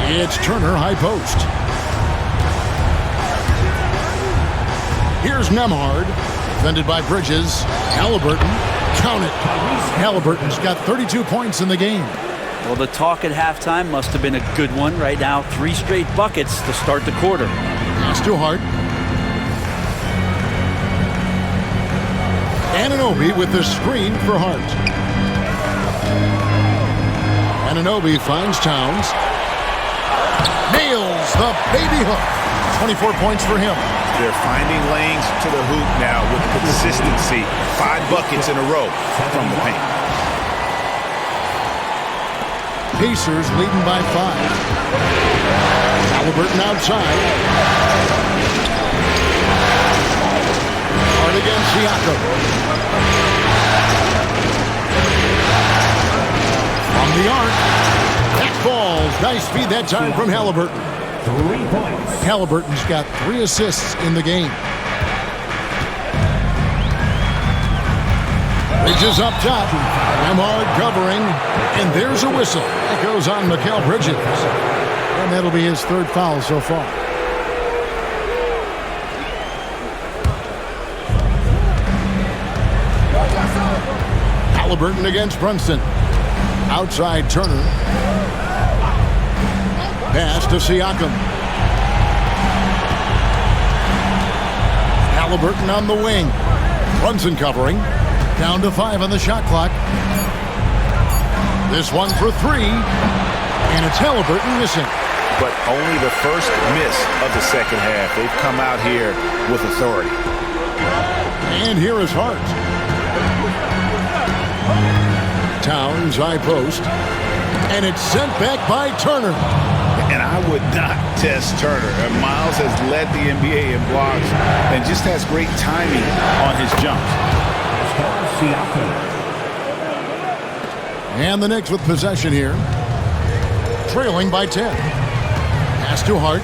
It's Turner, high post. Here's Nemhard, defended by Bridges. Halliburton, count it. Halliburton's got 32 points in the game. Well, the talk at halftime must have been a good one. Right now, 3 straight buckets to start the quarter. Pass to Hart. Anunoby with the screen for Hart. Anunoby finds Towns. Nails the baby hook. 24 points for him. They're finding lanes to the hoop now with consistency. 5 buckets in a row from the paint. Pacers leading by 5. Halliburton outside. Hard against Siakam. From the arc. That falls. Nice feed that time from Halliburton. 3 points. Halliburton's got 3 assists in the game. Bridges up top. Lamar covering. And there's a whistle. That goes on Mikal Bridges. And that'll be his 3rd foul so far. Halliburton against Brunson. Outside Turner. Pass to Siakam. Halliburton on the wing. Brunson covering. Down to 5 on the shot clock. This one for 3. And it's Halliburton missing. But only the first miss of the second half. They've come out here with authority. And here is Hart. Towns high post. And it's sent back by Turner. And I would not test Turner. Miles has led the NBA in blocks and just has great timing on his jumps. And the Knicks with possession here. Trailing by 10. Pass to Hart.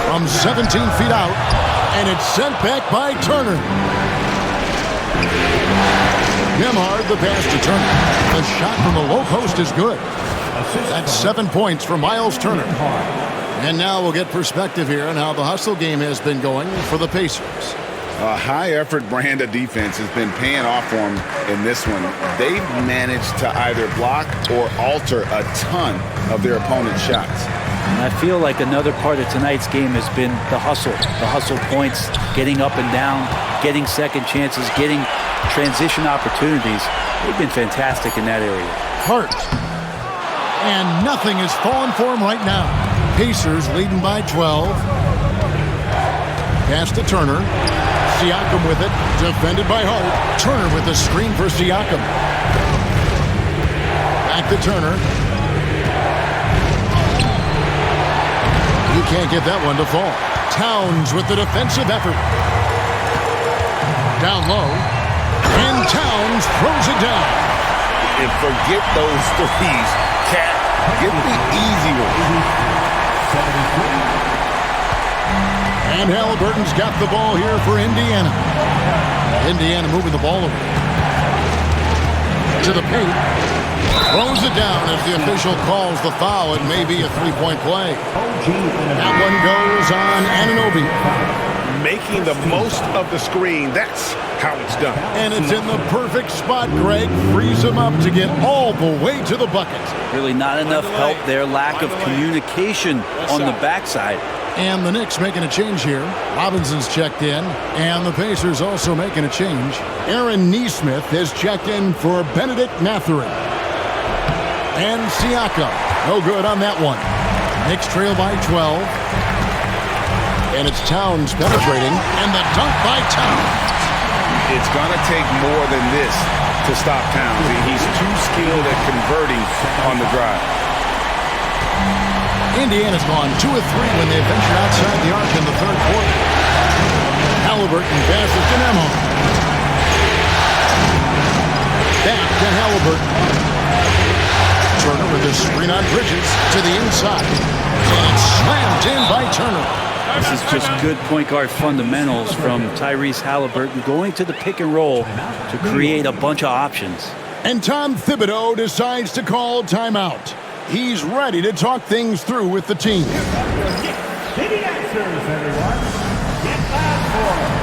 From 17 feet out. And it's sent back by Turner. Nembhard the pass to Turner. The shot from the low post is good. That's 7 points for Miles Turner. And now we'll get perspective here on how the hustle game has been going for the Pacers. A high-effort brand of defense has been paying off for them in this one. They've managed to either block or alter a ton of their opponent's shots. And I feel like another part of tonight's game has been the hustle. The hustle points, getting up and down, getting second chances, getting transition opportunities. They've been fantastic in that area. Hart. And nothing is falling for him right now. Pacers leading by 12. Pass to Turner. Siakam with it. Defended by Hart. Turner with the screen for Siakam. Back to Turner. You can't get that one to fall. Towns with the defensive effort. Down low. And Towns throws it down. And forget those threes. Cat, get the easy one. And Halliburton's got the ball here for Indiana. Indiana moving the ball over. To the paint. Throws it down as the official calls the foul. It may be a 3-point play. That one goes on Anunoby. Making the most of the screen. That's how it's done. And it's in the perfect spot. Greg frees him up to get all the way to the bucket. Really not enough help there. Lack of communication on the backside. And the Knicks making a change here. Robinson's checked in. And the Pacers also making a change. Aaron Nesmith has checked in for Benedict Mathurin. And Siakam. No good on that one. Knicks trail by 12. And it's Towns penetrating. And the dunk by Towns. It's going to take more than this to stop Towns. He's too skilled at converting on the drive. Indiana's gone 2 of 3 when they ventured outside the arc in the third quarter. Halliburton passes to Nembhard. Back to Halliburton. Turner with his screen on Bridges to the inside. And it's slammed in by Turner. This is just good point guard fundamentals from Tyrese Halliburton going to the pick and roll to create a bunch of options. And Tom Thibodeau decides to call timeout. He's ready to talk things through with the team. City answers, everyone. Get loud for it.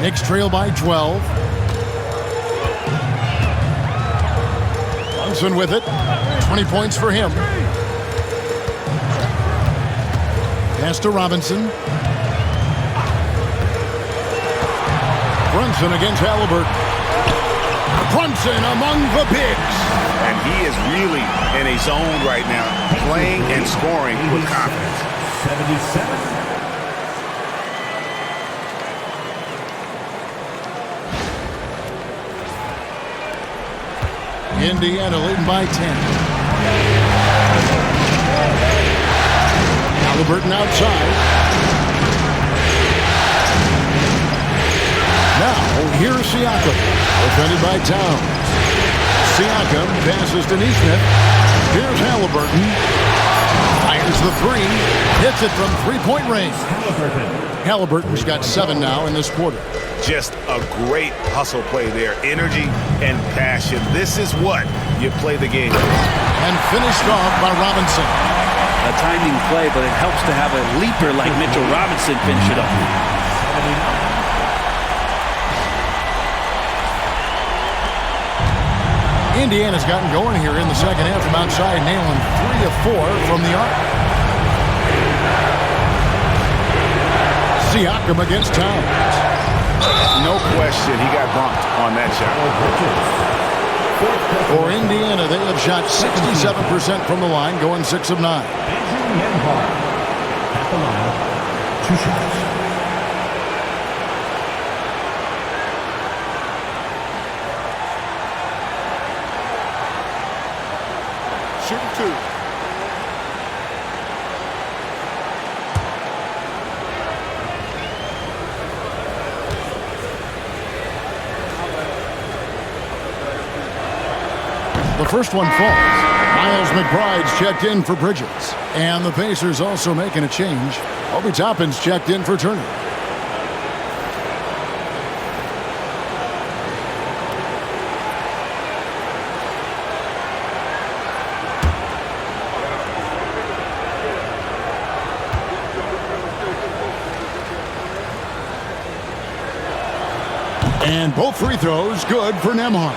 Knicks trail by 12. Brunson with it. 20 points for him. Pass to Robinson. Brunson against Halliburton. Brunson among the bigs. And he is really in a zone right now, playing and scoring with confidence. 77. Indiana leading by 10. Halliburton outside. Now, here's Siakam. Defended by Towns. Siakam passes to Neesmith. Here's Halliburton. Fires the three. Hits it from three-point range. Halliburton's got 7 now in this quarter. Just a great hustle play there. Energy and passion. This is what you play the game. And finished off by Robinson. A timing play, but it helps to have a leaper like Mitchell Robinson finish it up. Indiana's gotten going here in the second half from outside, nailing 3 of 4 from the arc. Siakam against Towns. No question, he got bumped on that shot. For Indiana, they have shot 67% from the line, going 6 of 9. At the line, 2 shots. Shooting 2. The first one falls. Miles McBride's checked in for Bridges. And the Pacers also making a change. Obi Toppin's checked in for Turner. And both free throws good for Nembhard.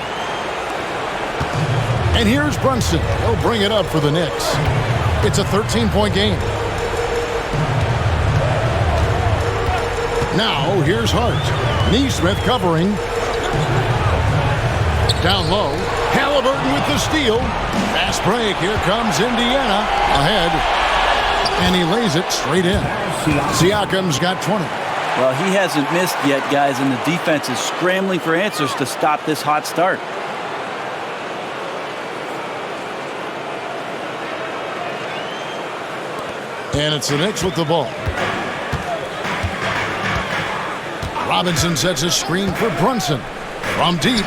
And here's Brunson. He'll bring it up for the Knicks. It's a 13-point game. Now, here's Hart. Neesmith covering. Down low. Halliburton with the steal. Fast break. Here comes Indiana. Ahead. And he lays it straight in. Siakam's got 20. Well, he hasn't missed yet, guys, and the defense is scrambling for answers to stop this hot start. And it's the Knicks with the ball. Robinson sets a screen for Brunson. From deep.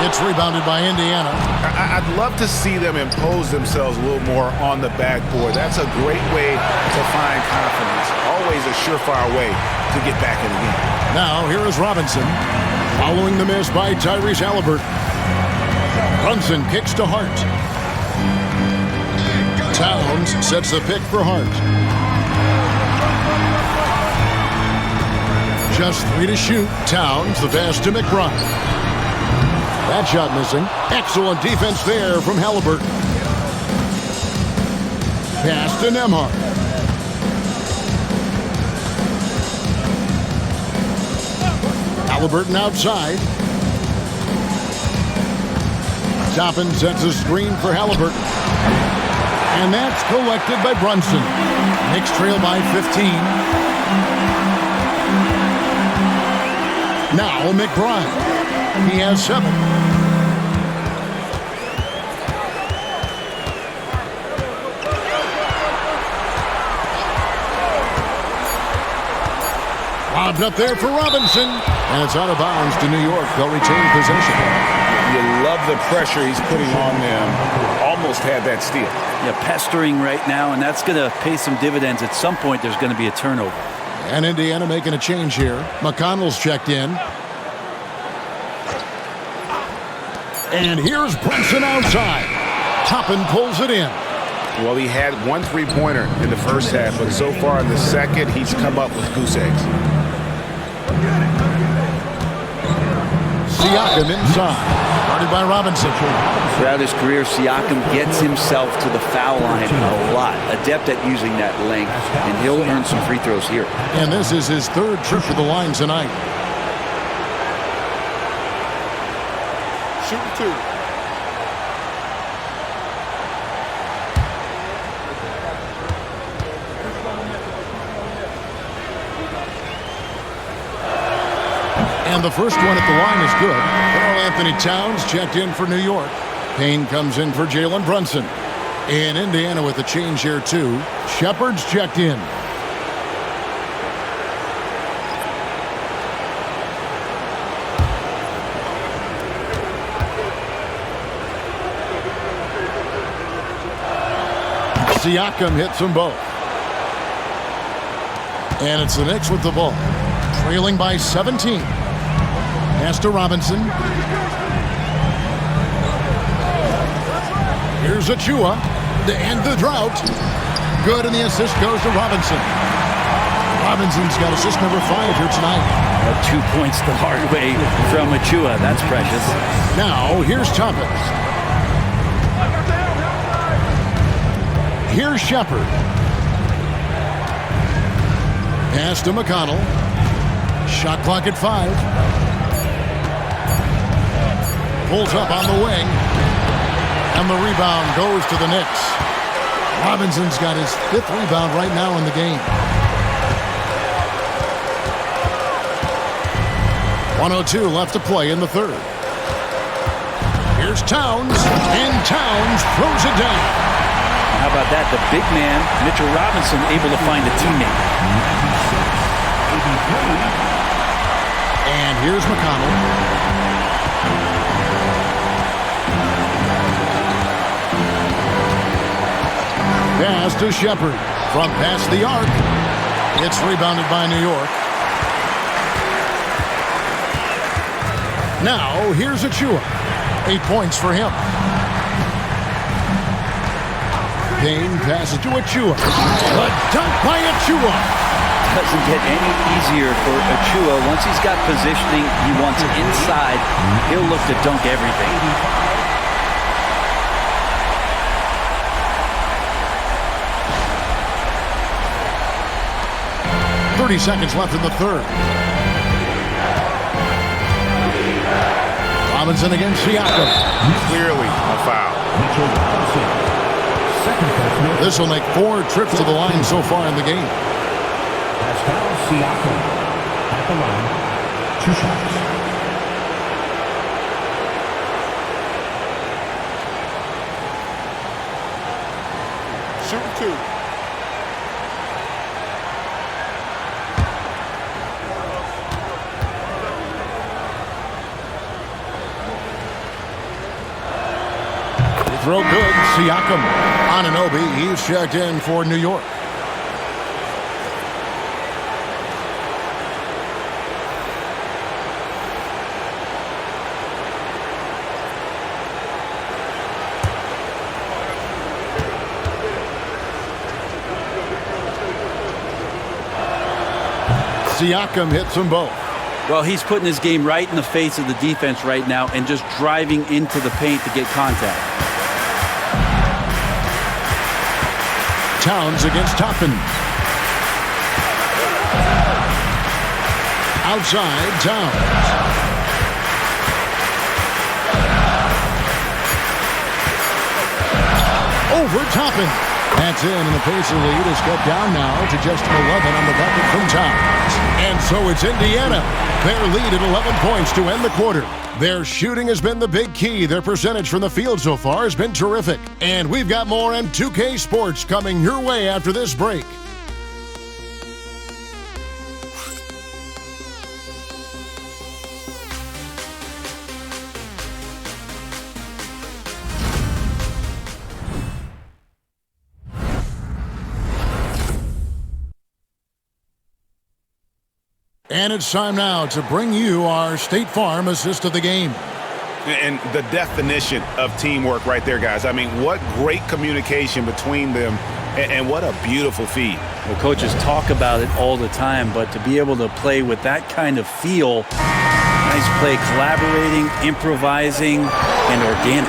It's rebounded by Indiana. I'd love to see them impose themselves a little more on the backboard. That's a great way to find confidence. Always a surefire way to get back in the game. Now, here is Robinson. Following the miss by Tyrese Halliburton. Brunson kicks to Hart. Towns sets the pick for Hart. Just 3 to shoot. Towns, the pass to McBride. That shot missing. Excellent defense there from Halliburton. Pass to Nembhard. Halliburton outside. Toppin sets a screen for Halliburton. And that's collected by Brunson. Knicks trail by 15. Now McBride. He has 7. Lobbed up there for Robinson. And it's out of bounds to New York. They'll retain possession. You love the pressure he's putting on them. Almost had that steal. Yeah, pestering right now, and that's going to pay some dividends. At some point, there's going to be a turnover. And Indiana making a change here. McConnell's checked in. And here's Brunson outside. Toppin pulls it in. Well, he had 1 3-pointer in the first half, but so far in the second, he's come up with goose eggs. Siakam inside. Guarded by Robinson. Throughout his career, Siakam gets himself to the foul line a lot. Adept at using that length, and he'll earn some free throws here. And this is his third trip to the line tonight. Shooting 2. And the first one at the line is good. Karl Anthony Towns checked in for New York. Payne comes in for Jalen Brunson. In Indiana with a change here too. Shepard's checked in. Siakam hits them both. And it's the Knicks with the ball. Trailing by 17. Pass to Robinson. Here's Achua to end the drought. Good, and the assist goes to Robinson. Robinson's got assist number 5 here tonight. 2 points the hard way from Achua. That's precious. Now, here's Thomas. Here's Shepard. Pass to McConnell. Shot clock at 5. Pulls up on the wing. And the rebound goes to the Knicks. Robinson's got his 5th rebound right now in the game. 1:02 left to play in the third. Here's Towns. And Towns throws it down. How about that? The big man, Mitchell Robinson, able to find a teammate. And here's McConnell. Pass to Shepard from past the arc. It's rebounded by New York. Now, here's Achua. 8 points for him. Payne passes to Achua. A dunk by Achua. Doesn't get any easier for Achua. Once he's got positioning, he wants inside. He'll look to dunk everything. 30 seconds left in the third. Robinson against Siakam. Clearly a foul. This will make 4 trips to the line so far in the game. Pascal Siakam at the line. 2 shots. Shooting 2. Throw good. Siakam. Anunoby, he's checked in for New York. Siakam hits them both. Well, he's putting his game right in the face of the defense right now and just driving into the paint to get contact. Towns against Toppin. Outside, Towns. Over Toppin. That's in, and the Pacer lead is cut down now to just 11 on the bucket from Towns. And so it's Indiana. Their lead at 11 points to end the quarter. Their shooting has been the big key. Their percentage from the field so far has been terrific. And we've got more on 2K Sports coming your way after this break. And it's time now to bring you our State Farm assist of the game. And the definition of teamwork right there, guys. I mean, what great communication between them, and what a beautiful feed. Well, coaches talk about it all the time, but to be able to play with that kind of feel, Nice play, collaborating, improvising, and organic.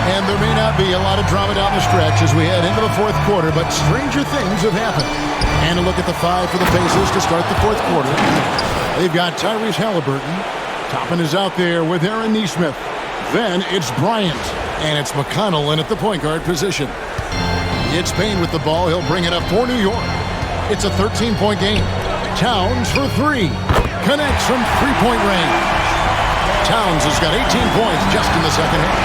And there may not be a lot of drama down the stretch as we head into the fourth quarter, but stranger things have happened. And a look at the five for the Pacers to start the fourth quarter. They've got Tyrese Halliburton. Toppin is out there with Aaron Nesmith. Then it's Bryant. And it's McConnell in at the point guard position. It's Payne with the ball. He'll bring it up for New York. It's a 13-point game. Towns for three. Connects from three-point range. Towns has got 18 points just in the second half.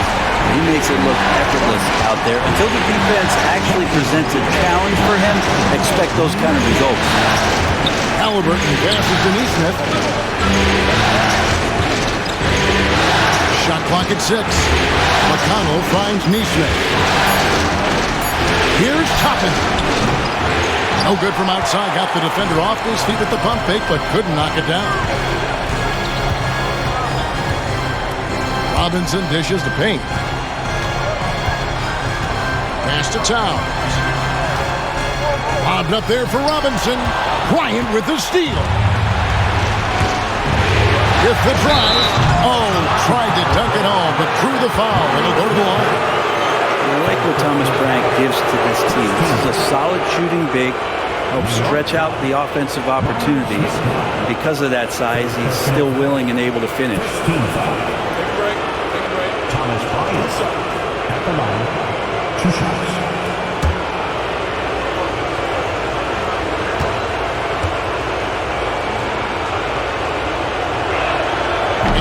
He makes it look effortless out there. Until the defense actually presents a challenge for him, expect those kind of results. Halliburton passes to Nesmith. Shot clock at 6. McConnell finds Nesmith. Here's Toppin. No good from outside. Got the defender off his feet at the pump fake, but couldn't knock it down. Robinson dishes to Payne. Pass to Towns. Lobbed up there for Robinson. Bryant with the steal. With the drive. Oh, tried to dunk it home, but drew the foul. It'll go to the line. I like what Thomas Bryant gives to this team. This is a solid shooting big. Helps stretch out the offensive opportunities. And because of that size, he's still willing and able to finish. Thomas Bryant at the line. 2 shots.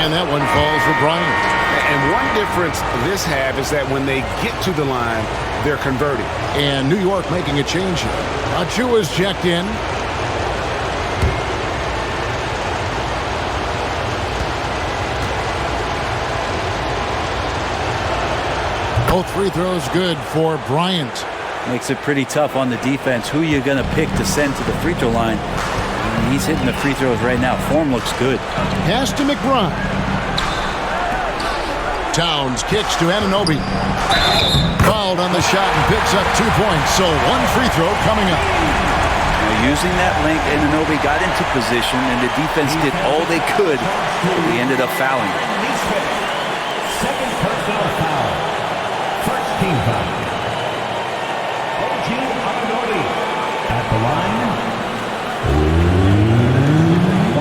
And that one falls for Bryant. And one difference this have is that when they get to the line, they're converting. And New York making a change here. Achua's checked in. Both free throws good for Bryant. Makes it pretty tough on the defense. Who you're going to pick to send to the free throw line. And he's hitting the free throws right now. Form looks good. Pass to McBride. Towns kicks to Anunoby. Fouled on the shot and picks up 2 points. So one free throw coming up. Now using that length, Anunoby got into position and the defense did all they could. They ended up fouling. Second personal foul. First team foul. OG Anunoby at the line.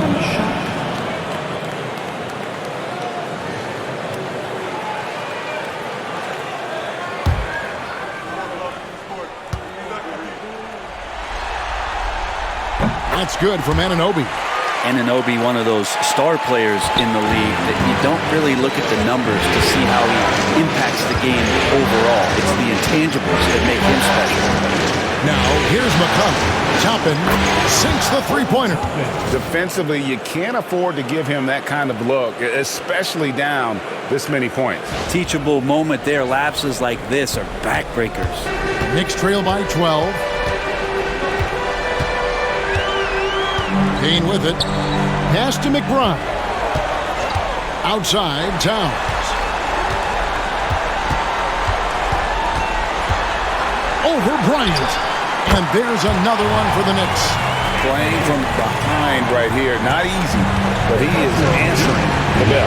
1 shot. That's good from Anunoby. Anunoby, one of those star players in the league that you don't really look at the numbers to see how he impacts the game overall. It's the intangibles that make him special. Now, here's McConnell. Toppin sinks the three-pointer. Defensively, you can't afford to give him that kind of look, especially down this many points. Teachable moment there. Lapses like this are backbreakers. Knicks trail by 12. Payne with it. Pass to McBride. Outside, Towns. Over Bryant. And there's another one for the Knicks. Playing from behind right here. Not easy, but he is answering the bell.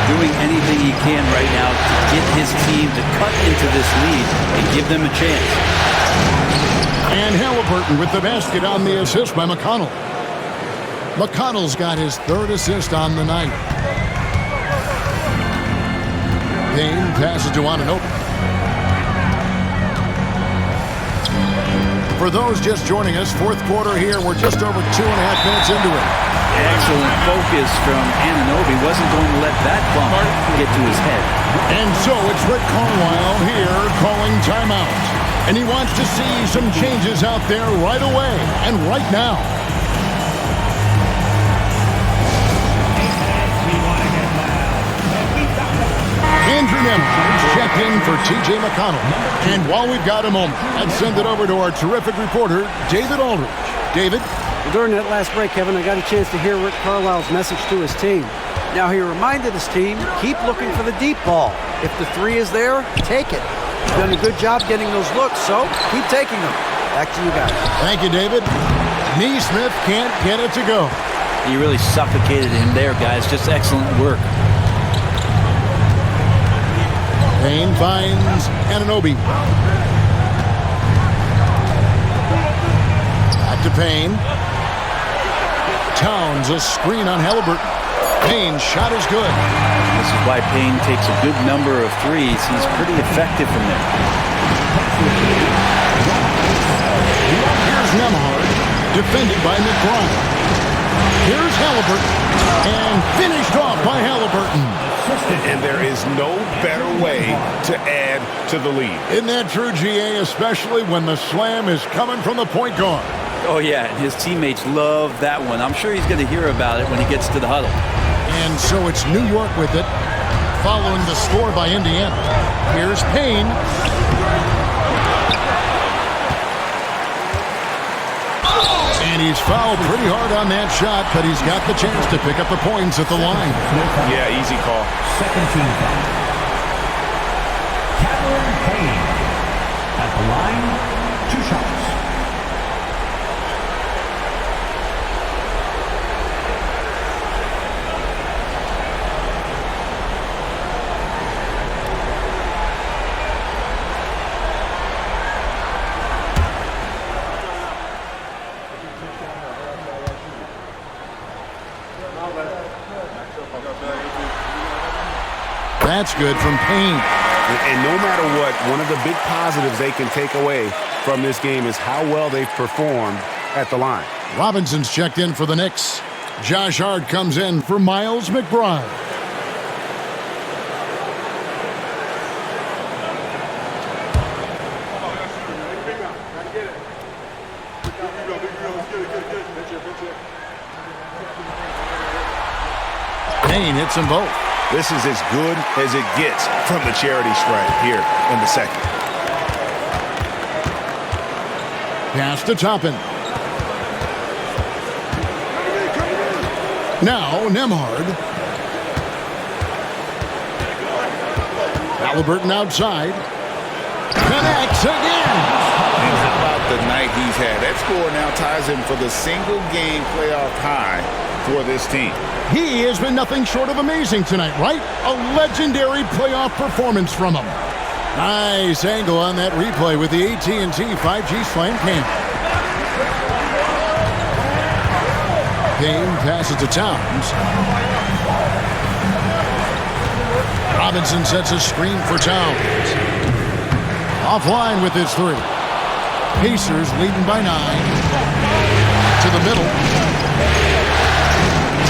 Doing anything he can right now to get his team to cut into this lead and give them a chance. And Halliburton with the basket on the assist by McConnell. McConnell's got his 3rd assist on the night. Payne passes to Anunoby. For those just joining us, 4th quarter here. We're just over 2.5 minutes into it. Excellent focus from Anunoby. Wasn't going to let that bump get to his head. And so it's Rick Carlisle here calling timeout. And he wants to see some changes out there right away and right now. Andrew Nemeth checked in for T.J. McConnell. And while we've got a moment, I'd send it over to our terrific reporter, David Aldridge. David? Well, during that last break, Kevin, I got a chance to hear Rick Carlisle's message to his team. Now, he reminded his team, keep looking for the deep ball. If the 3 is there, take it. He's done a good job getting those looks, so keep taking them. Back to you guys. Thank you, David. Nesmith can't get it to go. You really suffocated him there, guys. Just excellent work. Payne finds Anunoby. Back to Payne. Towns a screen on Halliburton. Payne's shot is good. This is why Payne takes a good number of threes. He's pretty effective from there. Here's Nembhard, defended by McBride. Here's Halliburton, and finished off by Halliburton. And there is no better way to add to the lead. Isn't that true, GA, especially when the slam is coming from the point guard? Oh, yeah, and his teammates love that one. I'm sure he's going to hear about it when he gets to the huddle. And so it's New York with it, following the score by Indiana. Here's Payne. And he's fouled pretty hard on that shot, but he's got the chance to pick up the points at the line. Yeah, easy call. Second team foul. Cameron Payne at the line, 2 shots. That's good from Payne. And no matter what, one of the big positives they can take away from this game is how well they've performed at the line. Robinson's checked in for the Knicks. Josh Hart comes in for Miles McBride. Payne hits them both. This is as good as it gets from the charity stripe here in the second. Pass to Toppin. Now Nembhard. Halliburton outside. Connects again. And how about the night he's had? That score now ties him for the single-game playoff high for this team. He has been nothing short of amazing tonight, right? A legendary playoff performance from him. Nice angle on that replay with the AT&T 5G Slam Cam. Payne passes to Towns. Robinson sets a screen for Towns. Offline with his 3. Pacers leading by 9. To the middle.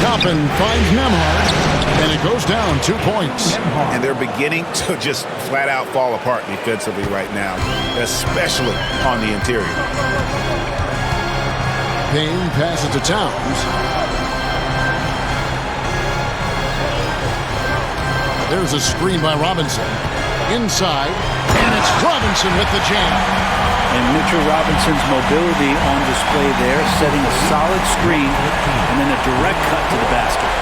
Toppin finds Nembhard, and it goes down 2 points. And they're beginning to just flat out fall apart defensively right now, especially on the interior. Payne passes to Towns. There's a screen by Robinson. Inside, and it's Robinson with the jam. And Mitchell Robinson's mobility on display there, setting a solid screen and then a direct cut to the basket.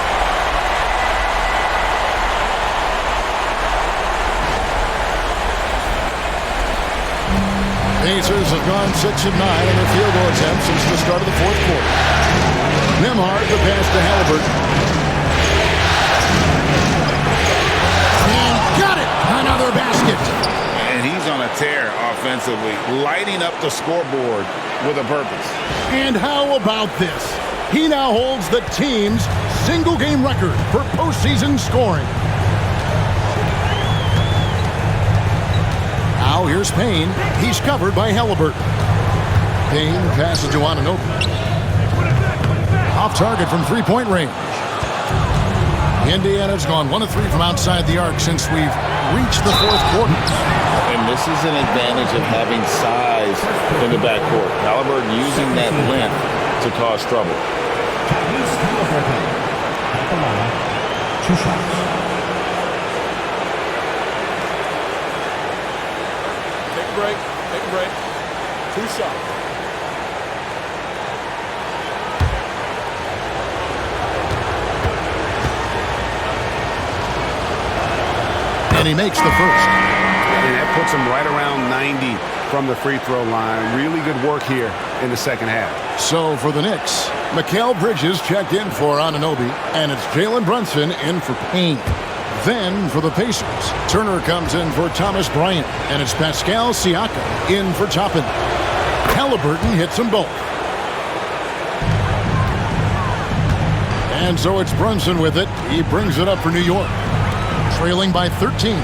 Pacers have gone 6 of 9 in their field goal attempts since the start of the 4th quarter. Nembhard the pass to Halliburton. And got it! Another basket! And he's on a tear offensively, lighting up the scoreboard with a purpose. And how about this? He now holds the team's single-game record for postseason scoring. Now here's Payne. He's covered by Halliburton. Payne passes to Anunoby. Off target from three-point range. Indiana's gone 1 of 3 from outside the arc since we've reached the 4th quarter. And this is an advantage of having size in the backcourt. Halliburton using that length to cause trouble. At the line, 2 shots. Take a break. 2 shots. And he makes the first. And that puts him right around 90 from the free throw line. Really good work here in the second half. So for the Knicks, Mikal Bridges checked in for Anunoby, and it's Jalen Brunson in for Payne. Then for the Pacers, Turner comes in for Thomas Bryant, and it's Pascal Siakam in for Toppin. Halliburton hits them both. And so it's Brunson with it. He brings it up for New York, trailing by 13.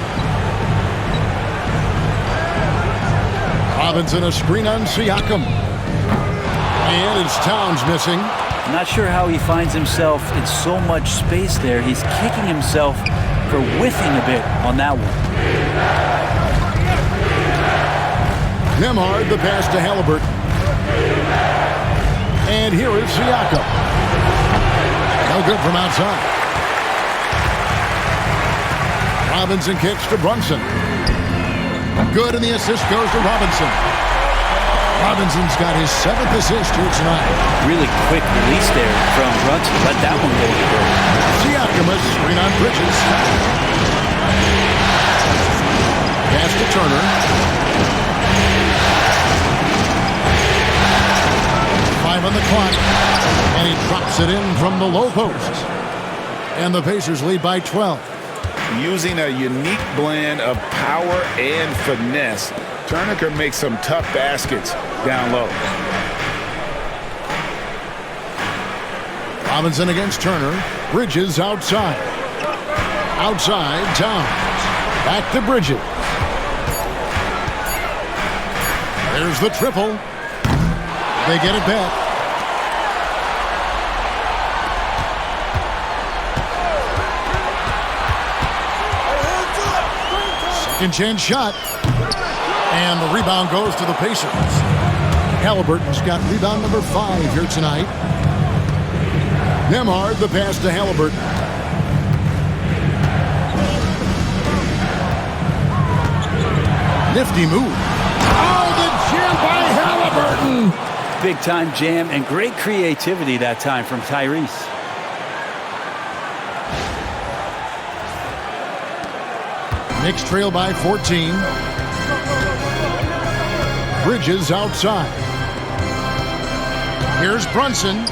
Robinson a screen on Siakam. And it's Towns missing. Not sure how he finds himself in so much space there. He's kicking himself for whiffing a bit on that one. Nembhard the pass to Halliburton. And here is Siakam. No good from outside. Robinson kicks to Brunson. Good, and the assist goes to Robinson. Robinson's got his 7th assist here tonight. Really quick release there from Brunson. Let that one go to go. Siakam a screen on Bridges. Pass to Turner. 5 on the clock. And he drops it in from the low post. And the Pacers lead by 12. Using a unique blend of power and finesse, Turner can make some tough baskets down low. Robinson against Turner. Bridges outside. Outside, Towns. Back to Bridges. There's the triple. They get it back. Second chance shot. And the rebound goes to the Pacers. Halliburton's got rebound number 5 here tonight. Nembhard the pass to Halliburton. Nifty move. Oh, the jam by Halliburton. Big time jam and great creativity that time from Tyrese. Knicks trail by 14. Bridges outside. Here's Brunson.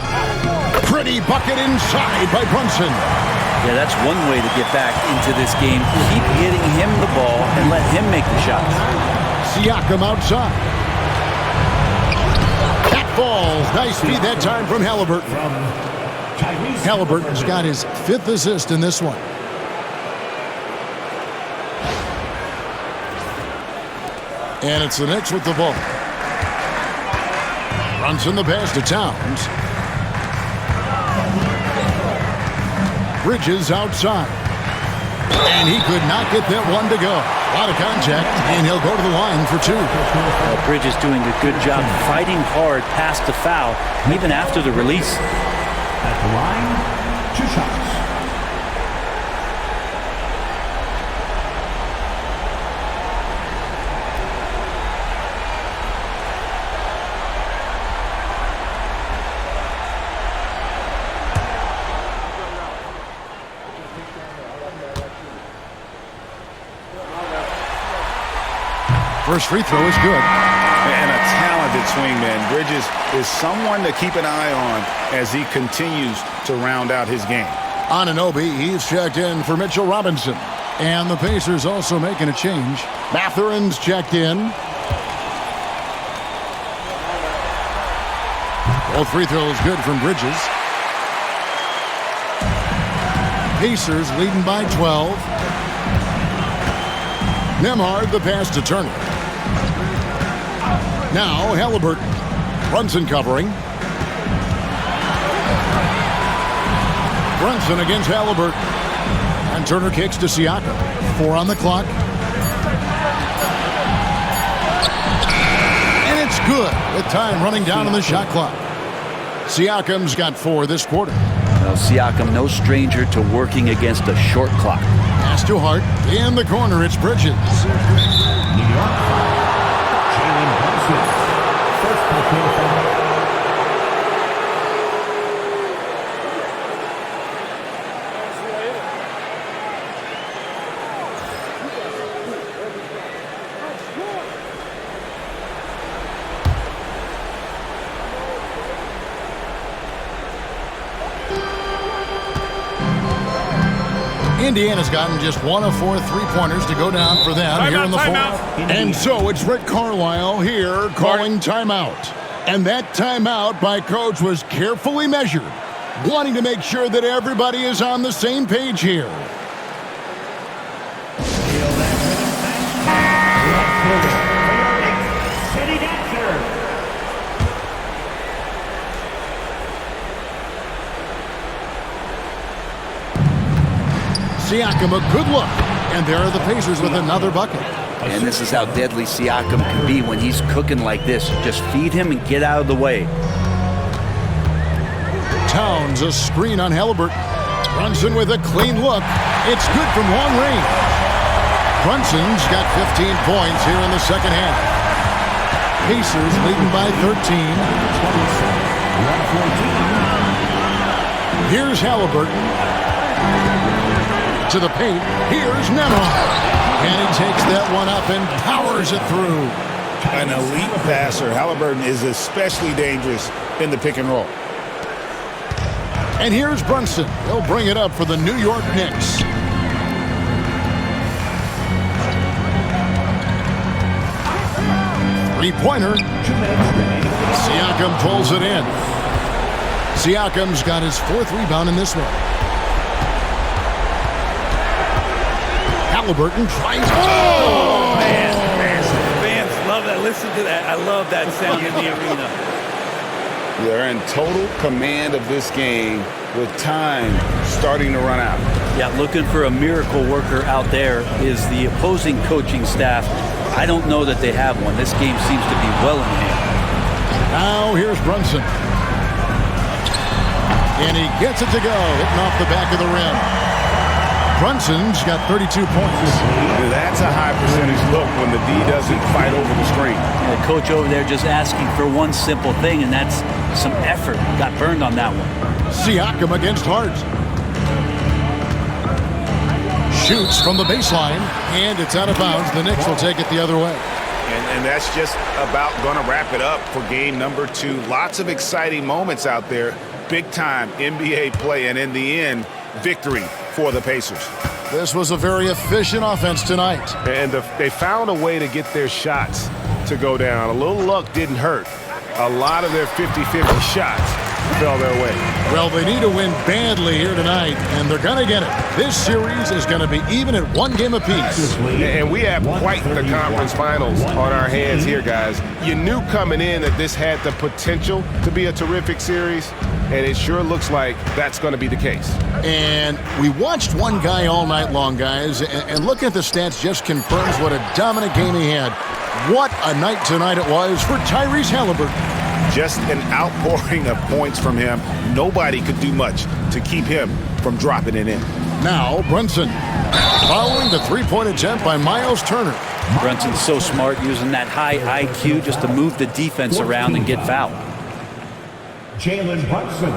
Pretty bucket inside by Brunson. Yeah, that's one way to get back into this game. Keep getting him the ball and let him make the shots. Siakam outside. That falls. Nice feed that time from Halliburton. Halliburton's got his 5th assist in this one. And it's the Knicks with the ball. Brunson the pass to Towns. Bridges outside. And he could not get that one to go. A lot of contact, and he'll go to the line for 2. Well, Bridges doing a good job fighting hard past the foul, even after the release. At the line, 2 shots. First free throw is good. And a talented swingman. Bridges is someone to keep an eye on as he continues to round out his game. Anunoby, he's checked in for Mitchell Robinson. And the Pacers also making a change. Matherin's checked in. Both free throws good from Bridges. Pacers leading by 12. Nembhard the pass to Turner. Now Halliburton. Brunson covering. Brunson against Halliburton. And Turner kicks to Siakam. 4 on the clock. And it's good with time running down on the shot clock. Siakam's got 4 this quarter. Well, Siakam, no stranger to working against a short clock. Pass to Hart. In the corner, it's Bridges. New York 5. Jalen Brunson. First points foul. Indiana's gotten just 1 of 4 3-pointers to go down for them here in the fourth. And so it's Rick Carlisle here calling timeout. And that timeout by Coach was carefully measured, wanting to make sure that everybody is on the same page here. Siakam, a good look. And there are the Pacers with another bucket. And this is how deadly Siakam can be when he's cooking like this. Just feed him and get out of the way. Towns, a screen on Halliburton. Brunson with a clean look. It's good from long range. Brunson's got 15 points here in the second half. Pacers leading by 13. Here's Halliburton. To the paint. Here's Nemeth. And he takes that one up and powers it through. An elite passer. Halliburton is especially dangerous in the pick and roll. And here's Brunson. He'll bring it up for the New York Knicks. Three-pointer. Siakam pulls it in. Siakam's got his 4th rebound in this one. Halliburton tries. Oh, man. Fans love that. Listen to that. I love that sound in the arena. They're in total command of this game with time starting to run out. Yeah, looking for a miracle worker out there is the opposing coaching staff. I don't know that they have one. This game seems to be well in hand. Now here's Brunson. And he gets it to go, hitting off the back of the rim. Brunson's got 32 points. That's a high percentage look when the D doesn't fight over the screen. The coach over there just asking for one simple thing, and that's some effort. Got burned on that one. Siakam against Hart. Shoots from the baseline, and it's out of bounds. The Knicks will take it the other way. And that's just about going to wrap it up for game number 2. Lots of exciting moments out there. Big-time NBA play, and in the end, victory for the Pacers. This was a very efficient offense tonight. And they found a way to get their shots to go down. A little luck didn't hurt. A lot of their 50-50 shots fell their way. Well, they need to win badly here tonight, and they're going to get it. This series is going to be even at 1 game apiece. And we have quite the conference finals on our hands here, guys. You knew coming in that this had the potential to be a terrific series, and it sure looks like that's going to be the case. And we watched one guy all night long, guys, and looking at the stats just confirms what a dominant game he had. What a night tonight it was for Tyrese Halliburton. Just an outpouring of points from him. Nobody could do much to keep him from dropping it in. Now, Brunson, following the three-point attempt by Miles Turner. Brunson's so smart, using that high IQ just to move the defense around and get fouled. Jalen Brunson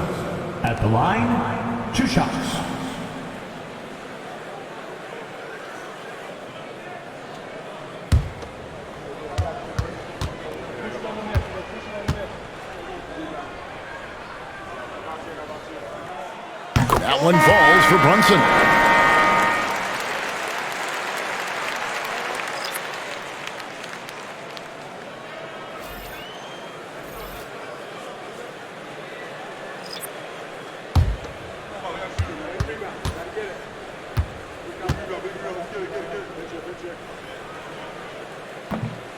at the line, 2 shots. That one falls for Brunson.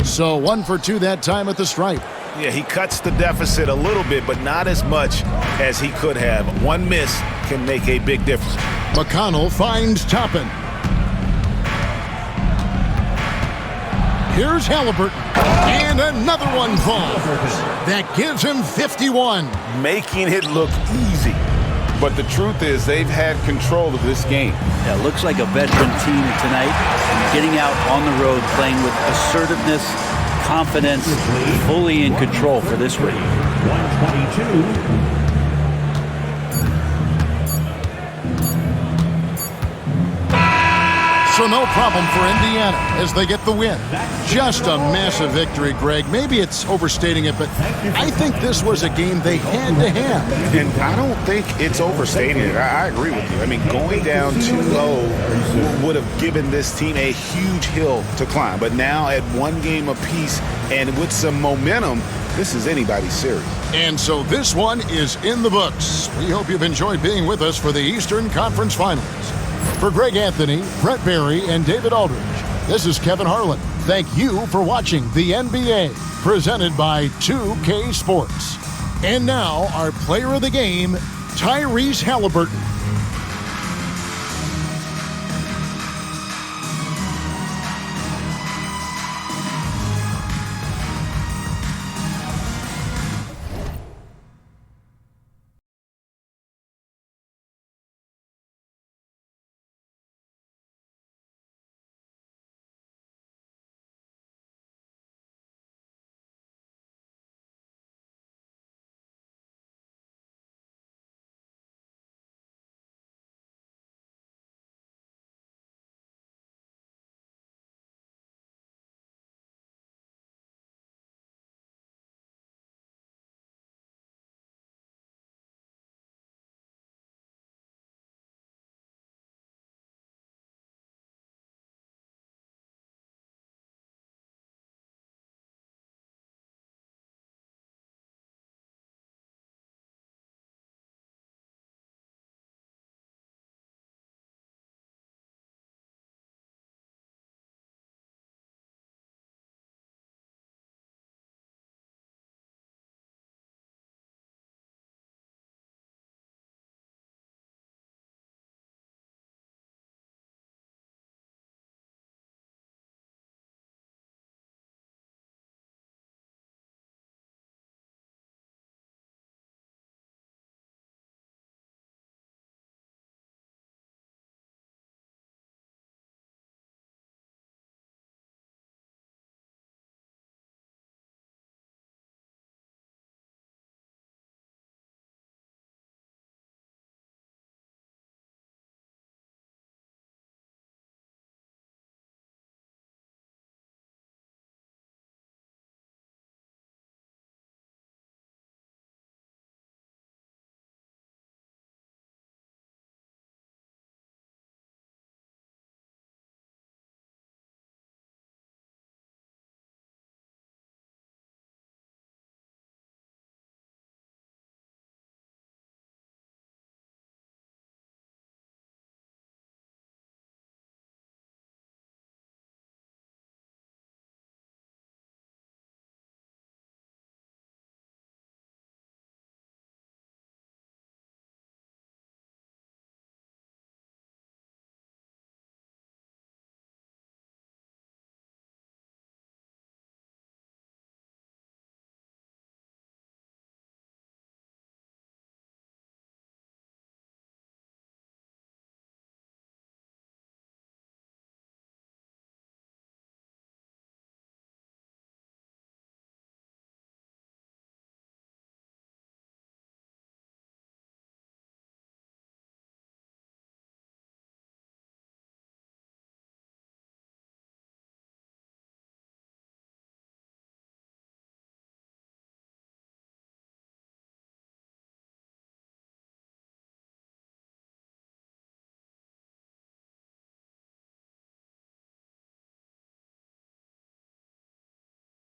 So 1 for 2 that time at the stripe. Yeah, he cuts the deficit a little bit, but not as much as he could have. One miss can make a big difference. McConnell finds Toppin. Here's Halliburton. And another one falls. That gives him 51. Making it look easy. But the truth is they've had control of this game. Yeah, looks like a veteran team tonight. Getting out on the road, playing with assertiveness, confidence, fully in control for this ring. 122. So no problem for Indiana as they get the win. Just a massive victory, Greg. Maybe it's overstating it, but I think this was a game they had to have. And I don't think it's overstating it. I agree with you. I mean, going down 2-0 would have given this team a huge hill to climb. But now at one game apiece and with some momentum, this is anybody's series. And so this one is in the books. We hope you've enjoyed being with us for the Eastern Conference Finals. For Greg Anthony, Brett Barry, and David Aldridge, this is Kevin Harlan. Thank you for watching the NBA, presented by 2K Sports. And now, our player of the game, Tyrese Halliburton.